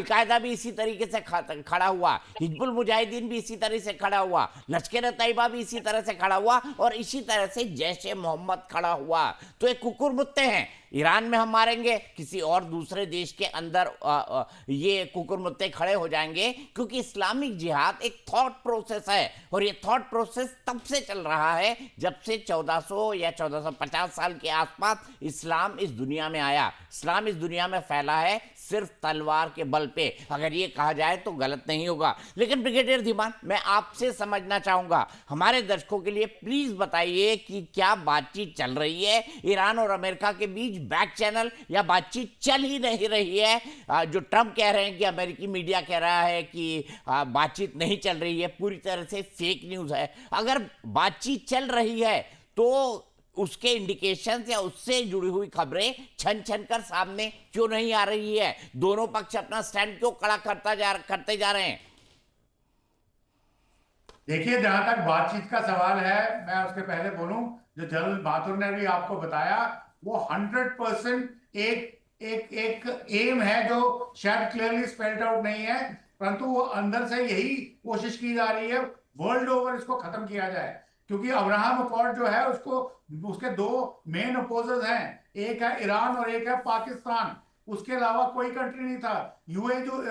अलकायदा भी इसी तरीके से खड़ा हुआ, हिजबुल मुजाहिदीन भी इसी तरह से खड़ा हुआ, लश्कर तैयबा भी इसी तरह से खड़ा हुआ, और इसी तरह से जैश ए मोहम्मद खड़ा हुआ। तो एक कुकुर मुत्ते हैं। ईरान में हम मारेंगे, किसी और दूसरे देश के अंदर ये कुकुर मुत्ते खड़े हो जाएंगे, क्योंकि इस्लामिक जिहाद एक थॉट प्रोसेस है। और ये थॉट प्रोसेस तब से चल रहा है जब से 1400 या 1450 साल के आसपास इस्लाम इस दुनिया में आया। इस्लाम इस दुनिया में फैला है सिर्फ तलवार के बल पे, अगर ये कहा जाए तो गलत नहीं होगा। लेकिन ब्रिगेडियर धीमान, मैं आपसे समझना चाहूंगा, हमारे दर्शकों के लिए प्लीज बताइए कि क्या बातचीत चल रही है ईरान और अमेरिका के बीच बैक चैनल, या बातचीत चल ही नहीं रही है? जो ट्रम्प कह रहे हैं कि अमेरिकी मीडिया कह रहा है कि बातचीत नहीं चल रही है, पूरी तरह से फेक न्यूज है। अगर बातचीत चल रही है तो उसके इंडिकेशंस या उससे जुड़ी हुई खबरें छन छन कर सामने क्यों नहीं आ रही है? दोनों पक्ष अपना स्टैंड क्यों कड़ा करते जा रहे हैं? देखिए, जहां तक बातचीत का सवाल है, मैं उसके पहले बोलूं, जो जनरल बहादुर ने भी आपको बताया, वो 100% एक एम है जो शायद क्लियरली स्पेल्ड आउट नहीं है, परंतु वो अंदर से यही कोशिश की जा रही है, वर्ल्ड ओवर इसको खत्म किया जाए। क्योंकि अब्राहम अकॉर्ड जो है उसको उसके दो मेन अपोजर्स हैं, एक है ईरान और एक है पाकिस्तान। उसके अलावा कोई कंट्री नहीं था। यूए जो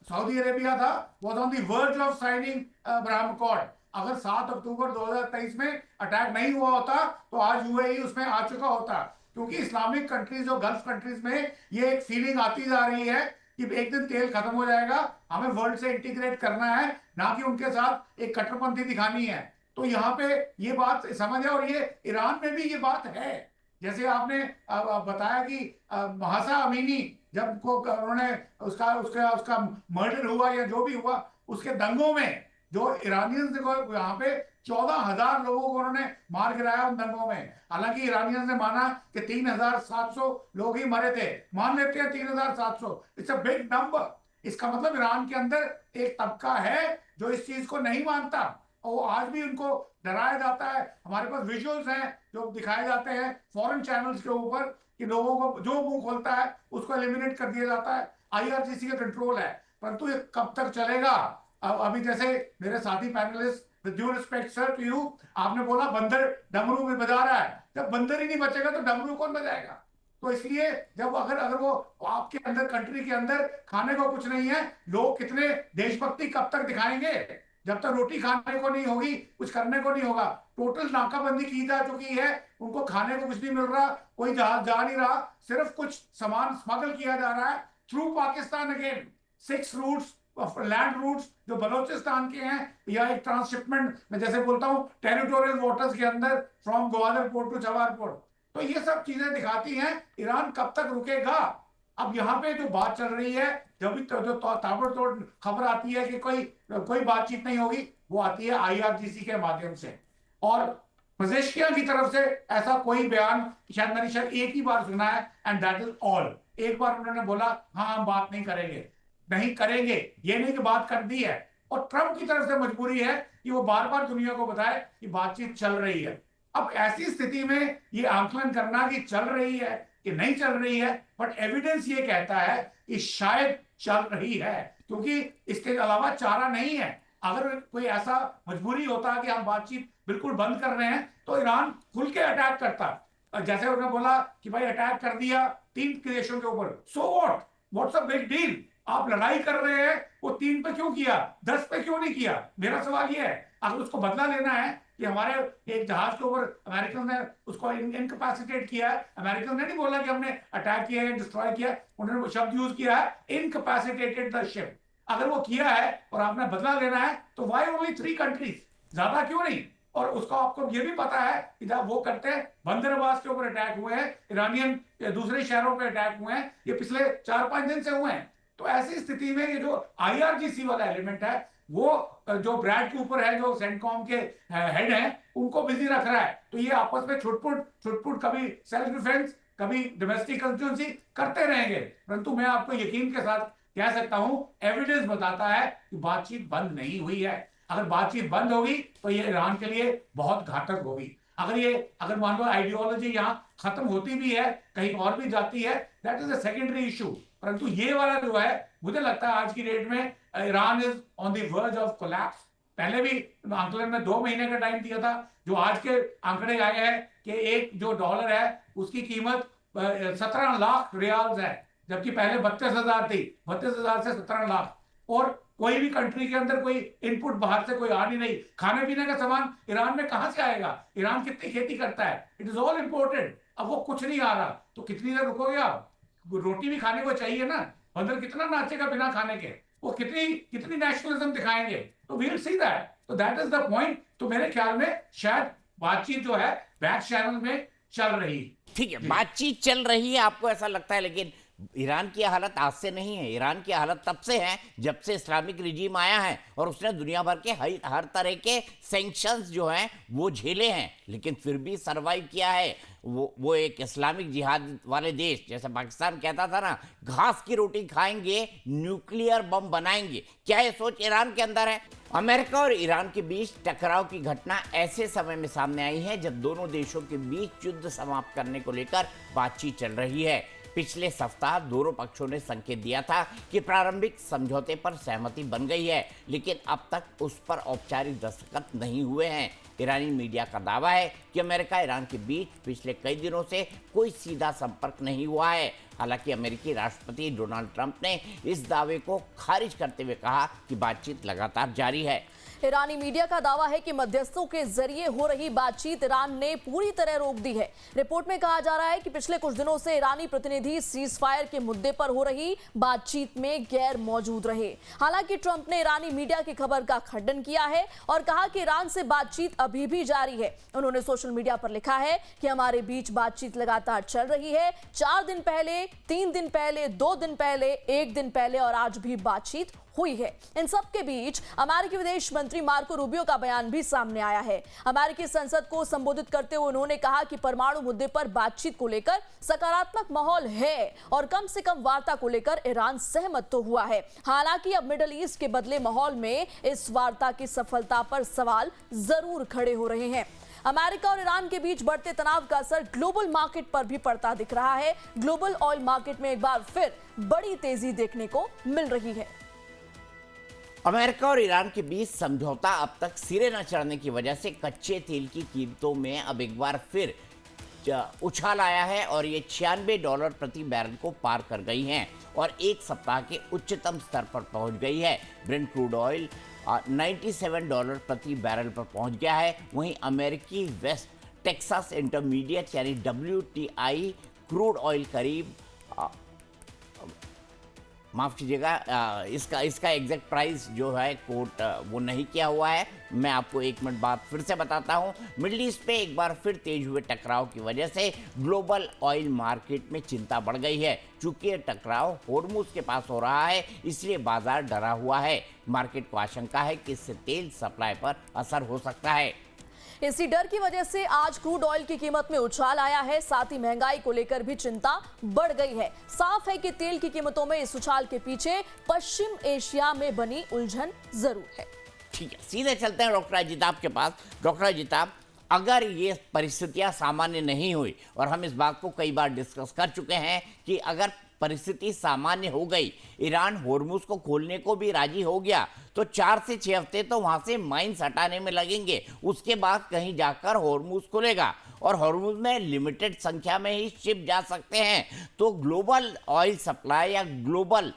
सऊदी अरेबिया था was on the verge of signing Abraham accord. अगर 7 अक्टूबर 2023 में अटैक नहीं हुआ होता तो आज यूएई उसमें आ चुका होता। क्योंकि इस्लामिक कंट्रीज और गल्फ कंट्रीज में ये एक फीलिंग आती जा रही है कि एक दिन तेल खत्म हो जाएगा, हमें वर्ल्ड से इंटीग्रेट करना है, ना कि उनके साथ एक कट्टरपंथी दिखानी है। तो यहाँ पे ये बात समझ है, और ये ईरान में भी ये बात है। जैसे आपने बताया कि महासा अमीनी जब को उन्होंने उसका उसका उसका मर्डर हुआ या जो भी हुआ, उसके दंगों में जो ईरानियंस को यहाँ पे 14,000 लोगों को उन्होंने मार गिराया उन दंगों में। हालांकि ईरानियंस ने माना कि 3,700 लोग ही मरे थे, मान लेते हैं 3,700, इट्स अ बिग नंबर। इसका मतलब ईरान के अंदर एक तबका है जो इस चीज को नहीं मानता, और आज भी उनको डराया जाता है। हमारे पास विजुअल्स हैं जो दिखाए जाते हैं फॉरेन चैनल्स के ऊपर कि लोगों को जो मुंह खोलता है उसको एलिमिनेट कर दिया जाता है। आईआरजीसी का कंट्रोल है, परंतु ये कब तक चलेगा? अभी जैसे मेरे साथी panelist, with due respect sir to you, आपने बोला बंदर डमरू में बजा रहा है। जब बंदर ही नहीं बचेगा तो डमरू कौन बजाएगा? तो इसलिए जब अगर वो आपके अंदर कंट्री के अंदर खाने को कुछ नहीं है, लोग कितने देशभक्ति कब तक दिखाएंगे? जब तक रोटी खाने को नहीं होगी, कुछ करने को नहीं होगा। टोटल नाकाबंदी की जा चुकी है, उनको खाने को कुछ नहीं मिल रहा, कोई जहाज जा नहीं रहा, सिर्फ कुछ सामान स्मगल किया जा रहा है through Pakistan. Again 6 routes, land routes जो बलोचिस्तान के हैं, या एक ट्रांसशिपमेंट मैं जैसे बोलता हूं टेरिटोरियल वाटर्स के अंदर from Gwadar port to Chabahar port. तो ये सब चीजें दिखाती हैं ईरान कब तक रुकेगा। अब यहाँ पे जो बात चल रही है, जब भी जो ताबड़तोड़ खबर आती है कि कोई बातचीत नहीं होगी, वो आती है आईआरजीसी के माध्यम से। और पजेशिया की तरफ से ऐसा कोई बयान शायद मैंने एक ही बार सुना है, एंड दैट इज ऑल। एक बार उन्होंने बोला हाँ हम बात नहीं करेंगे, ये नहीं कि बात कर दी है। और ट्रंप की तरफ से मजबूरी है कि वो बार बार दुनिया को बताए कि बातचीत चल रही है। अब ऐसी स्थिति में ये आंकलन करना कि चल रही है कि नहीं चल रही है, बट एविडेंस ये कहता है कि शायद चल रही है, क्योंकि इसके अलावा चारा नहीं है। अगर कोई ऐसा मजबूरी होता कि हम बातचीत बिल्कुल बंद कर रहे हैं तो ईरान खुल के अटैक करता। जैसे उन्होंने बोला कि भाई अटैक कर दिया 3 देशों के ऊपर, so what's a big deal? आप लड़ाई कर रहे हैं, वो 3 पे क्यों किया, 10 पे क्यों नहीं किया? मेरा सवाल ये है। अगर उसको बदला लेना है कि हमारे एक जहाज के ऊपर अमेरिकन ने उसको इनकैपेसिटेट किया है, अमेरिकन ने नहीं बोला कि हमने अटैक किया है, डिस्ट्रॉय किया, उन्होंने वो शब्द यूज किया है इनकैपेसिटेटेड द शिप। अगर वो किया है और आपने बदला लेना है तो व्हाई ओनली 3 कंट्रीज, ज्यादा क्यों नहीं? और उसको आपको ये भी पता है कि जब वो करते हैं, बंदरबाज के ऊपर अटैक हुए हैं, ईरानियन दूसरे शहरों पे अटैक हुए हैं, ये पिछले 4-5 दिन से हुए हैं। तो ऐसी स्थिति में ये जो आईआरजीसी वाला एलिमेंट है, वो जो ब्रैड के ऊपर है, जो सेंटकॉम के हेड हैं, उनको बिजी रख रहा है। तो ये आपस में छुटपुट कभी सेल्फ डिफेंस, कभी डोमेस्टिक कंस्टिट्यूंसी करते रहेंगे। परंतु मैं आपको यकीन के साथ कह सकता हूं, एविडेंस बताता है कि बातचीत बंद नहीं हुई है। अगर बातचीत बंद होगी तो ये ईरान के लिए बहुत घातक होगी। अगर मान लो आइडियोलॉजी यहाँ खत्म होती भी है, कहीं और भी जाती है, that is a secondary issue. परंतु ये वाला जो है, मुझे लगता है आज की डेट में Iran is on the verge of collapse. पहले भी आंकलन में 2 महीने का टाइम दिया था। जो आज के आंकड़े आए हैं कि एक जो डॉलर है उसकी कीमत 17 लाख रियाल्स है, जबकि पहले 32,000 थी। 32,000 से 17 लाख। और कोई भी कंट्री के अंदर कोई इनपुट बाहर से कोई आ नहीं। खाने पीने का सामान ईरान में कहां से आएगा? ईरान कितनी खेती करता है? It is all imported. अब वो कुछ नहीं आ रहा तो कितनी देर रुकोगे आप? रोटी भी खाने को चाहिए ना। बंदर कितना नाचेगा बिना खाने के? वो कितनी नेशनलिज्म दिखाएंगे? तो वी विल सी दैट। तो दैट इज द पॉइंट। तो मेरे ख्याल में शायद बातचीत जो है बैक चैनल में चल रही। ठीक है, बातचीत चल रही है, आपको ऐसा लगता है। लेकिन ईरान की हालत आज से नहीं है। ईरान की हालत तब से है जब से इस्लामिक रिजीम आया है और उसने दुनिया भर के हर तरह के सैंक्शंस जो हैं वो झेले हैं, लेकिन फिर भी सरवाइव किया है। वो एक इस्लामिक जिहाद वाले देश, जैसे पाकिस्तान कहता था ना, घास की रोटी खाएंगे, न्यूक्लियर बम बनाएंगे। क्या ये सोच ईरान के अंदर है? अमेरिका और ईरान के बीच टकराव की घटना ऐसे समय में सामने आई है जब दोनों देशों के बीच युद्ध समाप्त करने को लेकर बातचीत चल रही है। पिछले सप्ताह दोनों पक्षों ने संकेत दिया था कि प्रारंभिक समझौते पर सहमति बन गई है, लेकिन अब तक उस पर औपचारिक दस्तखत नहीं हुए हैं। ईरानी मीडिया का दावा है कि अमेरिका ईरान के बीच पिछले कई दिनों से कोई सीधा संपर्क नहीं हुआ है। हालांकि अमेरिकी राष्ट्रपति डोनाल्ड ट्रंप ने इस दावे को खारिज करते हुए कहा कि बातचीत लगातार जारी है। ईरानी मीडिया का दावा है कि मध्यस्थों के जरिए हो रही बातचीत ईरान ने पूरी तरह रोक दी है। रिपोर्ट में कहा जा रहा है कि पिछले कुछ दिनों से ईरानी प्रतिनिधि सीज फायर के मुद्दे पर हो रही बातचीत में गैर मौजूद रहे। हालांकि ट्रंप ने ईरानी मीडिया की खबर का खंडन किया है और कहा कि ईरान से बातचीत अभी भी जारी है। उन्होंने सोशल मीडिया पर लिखा है कि हमारे बीच बातचीत लगातार चल रही है। 4 दिन पहले, 3 दिन पहले, 2 दिन पहले, 1 दिन पहले और आज भी बातचीत हुई है। इन सब के बीच अमेरिकी विदेश मंत्री मार्को रूबियो का बयान भी सामने आया है। अमेरिकी संसद को संबोधित करते हुए उन्होंने कहा कि परमाणु मुद्दे पर बातचीत को लेकर सकारात्मक माहौल है और कम से कम वार्ता को लेकर ईरान सहमत तो हुआ है। हालांकि अब मिडिल ईस्ट के बदले माहौल में इस वार्ता की सफलता पर सवाल जरूर खड़े हो रहे हैं। अमेरिका और ईरान के बीच बढ़ते तनाव का असर ग्लोबल मार्केट पर भी पड़ता दिख रहा है। ग्लोबल ऑयल मार्केट में एक बार फिर बड़ी तेजी देखने को मिल रही है। अमेरिका और ईरान के बीच समझौता अब तक सिरे न चढ़ने की वजह से कच्चे तेल की कीमतों में अब एक बार फिर उछाल आया है और ये $96 प्रति बैरल को पार कर गई हैं और एक सप्ताह के उच्चतम स्तर पर पहुंच गई है। ब्रेंट क्रूड ऑयल $97 प्रति बैरल पर पहुंच गया है। वहीं अमेरिकी वेस्ट टेक्सास इंटरमीडिएट यानी WTI क्रूड ऑयल करीब माफ़ कीजिएगा, इसका एग्जैक्ट प्राइस जो है कोट वो नहीं किया हुआ है। मैं आपको 1 मिनट बाद फिर से बताता हूँ। मिडिल ईस्ट पे एक बार फिर तेज हुए टकराव की वजह से ग्लोबल ऑयल मार्केट में चिंता बढ़ गई है। चूंकि ये टकराव होर्मुज के पास हो रहा है, इसलिए बाजार डरा हुआ है। मार्केट को आशंका है कि इससे तेल सप्लाई पर असर हो सकता है। इसी डर की वजह से आज क्रूड ऑयल की कीमत में उछाल आया है। साथ ही महंगाई को लेकर भी चिंता बढ़ गई है। साफ है कि तेल की कीमतों में इस उछाल के पीछे पश्चिम एशिया में बनी उलझन जरूर है। ठीक है, सीधे चलते हैं डॉक्टर अजिताब के पास। डॉक्टर अजिताब, अगर ये परिस्थितियां सामान्य नहीं हुई, और हम इस बात को कई बार डिस्कस कर चुके हैं कि अगर परिस्थिति सामान्य हो गई, ईरान होर्मुज को खोलने को भी राजी हो गया, तो 4 से 6 हफ्ते तो वहां से माइंस हटाने में लगेंगे। उसके बाद कहीं जाकर होर्मुज खुलेगा और होर्मुज में लिमिटेड संख्या में ही शिप जा सकते हैं। तो ग्लोबल ऑयल सप्लाई या ग्लोबल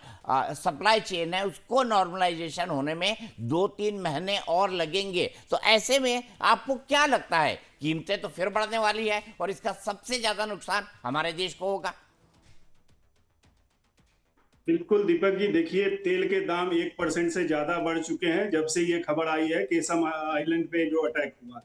सप्लाई चेन है, उसको नॉर्मलाइजेशन होने में 2-3 महीने और लगेंगे। तो ऐसे में आपको क्या लगता है, कीमतें तो फिर बढ़ने वाली है और इसका सबसे ज्यादा नुकसान हमारे देश को होगा? बिल्कुल दीपक जी, देखिए तेल के दाम 1% से ज्यादा बढ़ चुके हैं जब से ये खबर आई है केसम आइलैंड पे जो अटैक हुआ है।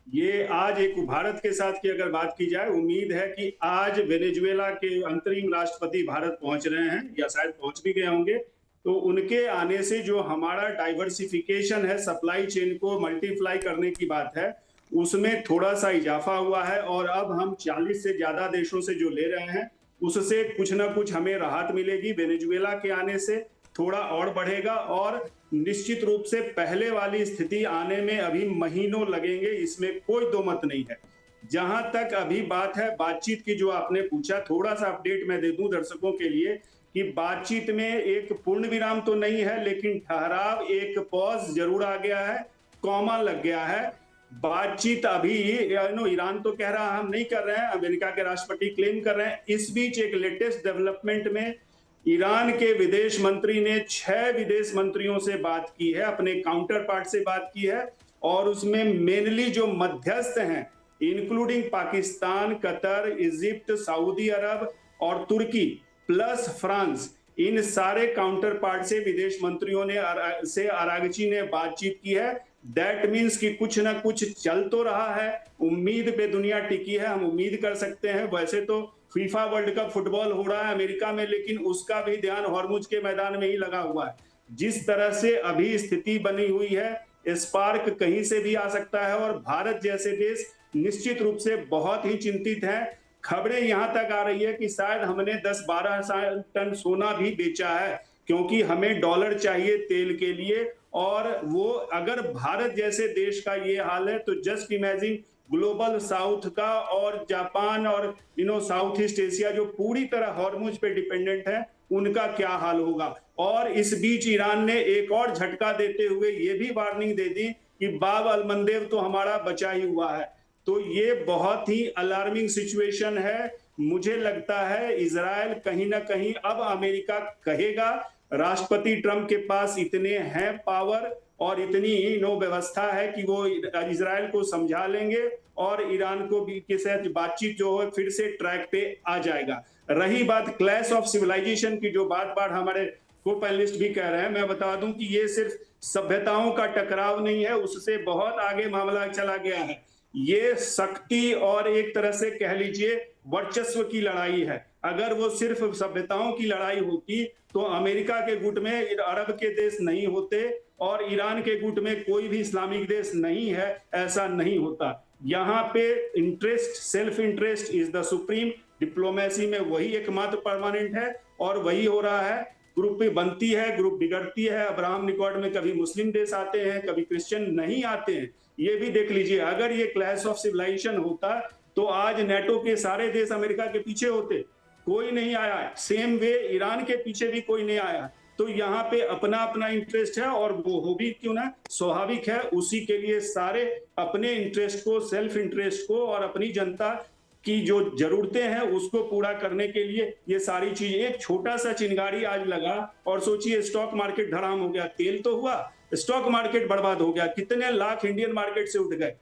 ये आज एक भारत के साथ की अगर बात की जाए, उम्मीद है कि आज वेनेजुएला के अंतरिम राष्ट्रपति भारत पहुंच रहे हैं या शायद पहुंच भी गए होंगे। तो उनके आने से जो हमारा डाइवर्सिफिकेशन है, सप्लाई चेन को मल्टीप्लाई करने की बात है, उसमें थोड़ा सा इजाफा हुआ है और अब हम 40 से ज्यादा देशों से जो ले रहे हैं उससे कुछ ना कुछ हमें राहत मिलेगी। वेनेजुएला के आने से थोड़ा और बढ़ेगा और निश्चित रूप से पहले वाली स्थिति आने में अभी महीनों लगेंगे, इसमें कोई दो मत नहीं है। जहां तक अभी बात है बातचीत की, जो आपने पूछा, थोड़ा सा अपडेट मैं दे दूं दर्शकों के लिए कि बातचीत में एक पूर्ण विराम तो नहीं है, लेकिन ठहराव, एक पॉज जरूर आ गया है, कॉमा लग गया है। बातचीत अभी ईरान तो कह रहा है हम नहीं कर रहे हैं, अमेरिका के राष्ट्रपति क्लेम कर रहे हैं। इस बीच एक लेटेस्ट डेवलपमेंट में ईरान के विदेश मंत्री ने 6 विदेश मंत्रियों से बात की है, अपने काउंटर पार्ट से बात की है और उसमें मेनली जो मध्यस्थ हैं, इंक्लूडिंग पाकिस्तान, कतर, इजिप्ट, सऊदी अरब और तुर्की प्लस फ्रांस, इन सारे काउंटर पार्ट से विदेश मंत्रियों ने अरागची ने बातचीत की है। दैट मीन्स कि कुछ ना कुछ चल तो रहा है, उम्मीद पे दुनिया टिकी है, हम उम्मीद कर सकते हैं। वैसे तो फीफा वर्ल्ड कप फुटबॉल हो रहा है अमेरिका में, लेकिन उसका भी ध्यान हॉर्मुज के मैदान में ही लगा हुआ है। जिस तरह से अभी स्थिति बनी हुई है, स्पार्क कहीं से भी आ सकता है और भारत जैसे देश निश्चित रूप से बहुत ही चिंतित है। खबरें यहां तक आ रही है कि शायद हमने 10-12 टन सोना भी बेचा है। क्योंकि हमें डॉलर चाहिए तेल के लिए। और वो अगर भारत जैसे देश का ये हाल है तो जस्ट इमेजिन ग्लोबल साउथ का और जापान और साउथ ईस्ट एशिया जो पूरी तरह हॉर्मुज पे डिपेंडेंट है, उनका क्या हाल होगा। और इस बीच ईरान ने एक और झटका देते हुए ये भी वार्निंग दे दी कि बाब अल मंदेब तो हमारा बचा ही हुआ है। तो ये बहुत ही अलार्मिंग सिचुएशन है। मुझे लगता है इजराइल कहीं ना कहीं अब अमेरिका कहेगा, राष्ट्रपति ट्रंप के पास इतने हैं पावर और इतनी व्यवस्था है कि वो इजराइल को समझा लेंगे और ईरान को भी के साथ बातचीत जो है फिर से ट्रैक पे आ जाएगा। रही बात क्लैश ऑफ सिविलाइजेशन की, जो बार बार हमारे को पैनलिस्ट भी कह रहे हैं, मैं बता दूं कि ये सिर्फ सभ्यताओं का टकराव नहीं है, उससे बहुत आगे मामला चला गया है। ये शक्ति और एक तरह से कह लीजिए वर्चस्व की लड़ाई है। अगर वो सिर्फ सभ्यताओं की लड़ाई होती तो अमेरिका के गुट में अरब के देश नहीं होते और ईरान के गुट में कोई भी इस्लामिक देश नहीं है, ऐसा नहीं होता। यहाँ पे interest, self interest is the supreme. Diplomacy में वही एकमात्र परमानेंट है और वही हो रहा है। ग्रुप भी बनती है, ग्रुप बिगड़ती है। अब्राहम निकॉर्ड में कभी मुस्लिम देश आते हैं, कभी क्रिश्चियन नहीं आते हैं। ये भी देख लीजिए, अगर ये क्लैश ऑफ सिविलाइजेशन होता तो आज नेटो के सारे देश अमेरिका के पीछे होते, कोई नहीं आया। सेम वे ईरान के पीछे भी कोई नहीं आया। तो यहाँ पे अपना अपना इंटरेस्ट है और वो हो भी क्यों ना, स्वाभाविक है। उसी के लिए सारे अपने इंटरेस्ट को, सेल्फ इंटरेस्ट को और अपनी जनता की जो जरूरतें हैं उसको पूरा करने के लिए ये सारी चीजें। एक छोटा सा चिंगारी आज लगा और सोचिए स्टॉक मार्केट धड़ाम हो गया। तेल तो हुआ, स्टॉक मार्केट बर्बाद हो गया, कितने लाख इंडियन मार्केट से उठ गए।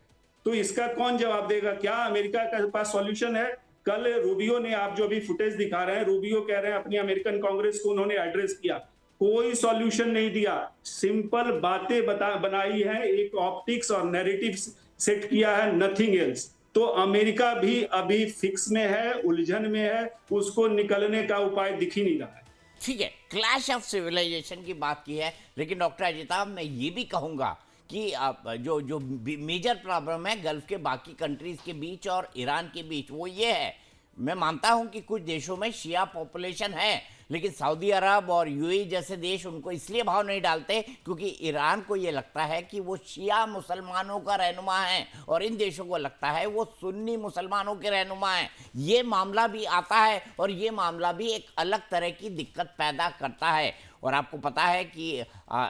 तो इसका कौन जवाब देगा? क्या अमेरिका के पास सॉल्यूशन है? कल रूबियो ने, आप जो भी फुटेज दिखा रहे हैं, रूबियो कह रहे हैं अपनी अमेरिकन कांग्रेस को उन्होंने एड्रेस किया, कोई सॉल्यूशन नहीं दिया, सिंपल बातें बनाई है, एक ऑप्टिक्स और नैरेटिव सेट किया है, नथिंग एल्स। तो अमेरिका भी अभी फिक्स में है, उलझन में है, उसको निकलने का उपाय दिख ही नहीं रहा है। ठीक है, क्लैश ऑफ सिविलाइजेशन की बात की है, लेकिन डॉक्टर अजिताभ मैं ये भी कहूँगा कि जो मेजर प्रॉब्लम है गल्फ के बाकी कंट्रीज के बीच और ईरान के बीच, वो ये है, मैं मानता हूं कि कुछ देशों में शिया पॉपुलेशन है, लेकिन सऊदी अरब और यूएई जैसे देश उनको इसलिए भाव नहीं डालते क्योंकि ईरान को ये लगता है कि वो शिया मुसलमानों का रहनुमा है और इन देशों को लगता है वो सुन्नी मुसलमानों के रहनुमा हैं। ये मामला भी आता है और ये मामला भी एक अलग तरह की दिक्कत पैदा करता है। और आपको पता है कि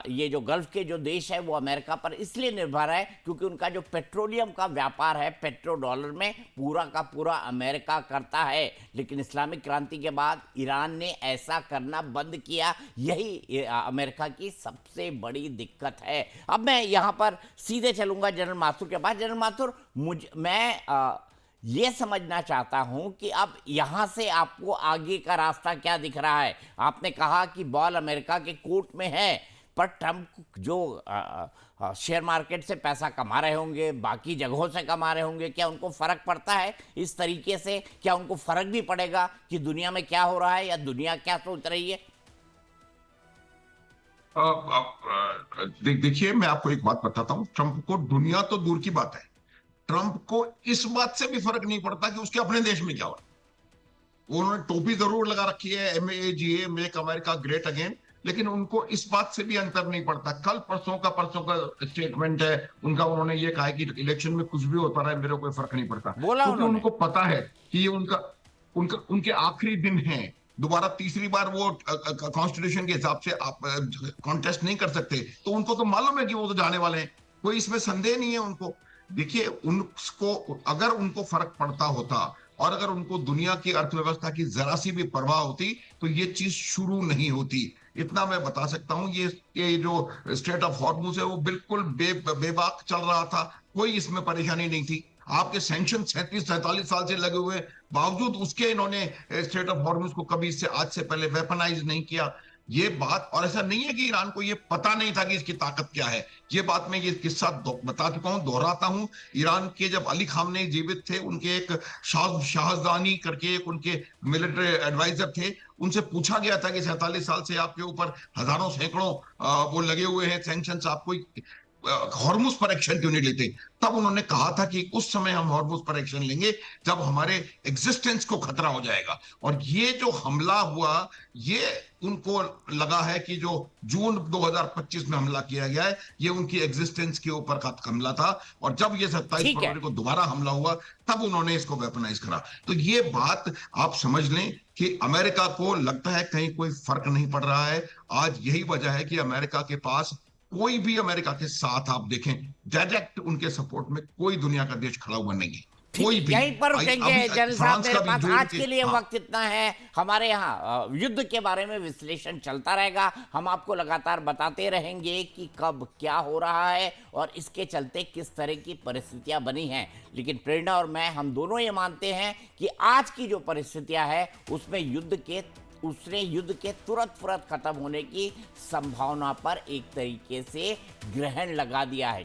ये जो गल्फ के जो देश है वो अमेरिका पर इसलिए निर्भर है क्योंकि उनका जो पेट्रोलियम का व्यापार है, पेट्रो डॉलर में पूरा का पूरा अमेरिका करता है। लेकिन इस्लामिक क्रांति के बाद ईरान ने ऐसा करना बंद किया, यही अमेरिका की सबसे बड़ी दिक्कत है। अब मैं यहाँ पर सीधे चलूँगा जनरल माथुर के पास। जनरल माथुर, मैं ये समझना चाहता हूं कि अब यहां से आपको आगे का रास्ता क्या दिख रहा है। आपने कहा कि बॉल अमेरिका के कोर्ट में है, पर ट्रंप जो शेयर मार्केट से पैसा कमा रहे होंगे, बाकी जगहों से कमा रहे होंगे, क्या उनको फर्क पड़ता है इस तरीके से? क्या उनको फर्क भी पड़ेगा कि दुनिया में क्या हो रहा है या दुनिया क्या सोच रही है? देखिए, मैं आपको एक बात बताता हूं, ट्रंप को दुनिया तो दूर की बात है, ट्रंप को इस बात से भी फर्क नहीं पड़ता कि उसके अपने देश में क्या हो रहा है। उन्होंने टोपी जरूर लगा रखी है, MAGA, make America great again, लेकिन उनको इस बात से भी अंतर नहीं पड़ता। कल परसों का स्टेटमेंट है उनका, उन्होंने ये कहा कि इलेक्शन में कुछ भी होता रहा है, मेरे को कोई फर्क नहीं पड़ता, क्योंकि उनको पता है कि ये उनके आखिरी दिन है। दोबारा तीसरी बार वो कॉन्स्टिट्यूशन के हिसाब से कॉन्टेस्ट नहीं कर सकते, तो उनको तो मालूम है कि वो तो जाने वाले हैं, कोई इसमें संदेह नहीं है उनको। देखिए, उनको अगर उनको फर्क पड़ता होता और अगर उनको दुनिया की अर्थव्यवस्था की जरा सी भी परवाह होती तो ये चीज शुरू नहीं होती। इतना मैं बता सकता हूं, ये जो स्ट्रेट ऑफ हॉर्मुज है वो बिल्कुल बेबाक चल रहा था, कोई इसमें परेशानी नहीं थी। आपके सैंक्शन 37-47 साल से लगे हुए, बावजूद उसके इन्होंने स्ट्रेट ऑफ हॉर्मुज को कभी इससे आज से पहले वेपनाइज नहीं किया। ये बात, और ऐसा नहीं है कि ईरान को ये पता नहीं था कि इसकी ताकत क्या है। ये बात मैं ये किस्सा बता चुका हूं, दोहराता हूं। ईरान के जब अली खामनेई जीवित थे, उनके एक शाहजदानी करके एक उनके मिलिट्री एडवाइजर थे, उनसे पूछा गया था कि 47 साल से आपके ऊपर हजारों सैकड़ों वो लगे हुए हैं सैंक्शंस, आपको हॉर्मुज पर एक्शन क्यों नहीं लेते? तब उन्होंने कहा था कि उस समय हम हॉर्मुज पर एक्शन लेंगे जब हमारे एग्जिस्टेंस को खतरा हो जाएगा। और ये जो हमला हुआ, ये उनको लगा है कि जो जून 2025 में हमला किया गया है, ये उनकी एग्जिस्टेंस के ऊपर का हमला था। और जब ये 27 ठीक है। फरवरी को दोबारा हमला हुआ, तब उन्होंने इसको वेपनाइज करा। तो ये बात आप समझ लें कि अमेरिका को लगता है कहीं कोई फर्क नहीं पड़ रहा है। आज यही वजह है कि अमेरिका के पास कोई भी, अमेरिका के साथ आप देखें, डायरेक्ट उनके सपोर्ट में कोई दुनिया का देश खड़ा हुआ नहीं है, कोई भी। यहीं पर रुकेंगे जन साहब, फ्रांस मेरे का भी पास जो आज के लिए हाँ। वक्त इतना है। हमारे यहाँ युद्ध के बारे में विश्लेषण चलता रहेगा, हम आपको लगातार बताते रहेंगे कि कब क्या हो रहा है और इसके चलते किस तरह की परिस्थितियां बनी हैं। लेकिन प्रेरणा और मैं, हम दोनों ये मानते हैं कि आज की जो परिस्थितियां हैं उसमें युद्ध के तुरंत खत्म होने की संभावना पर एक तरीके से ग्रहण लगा दिया है।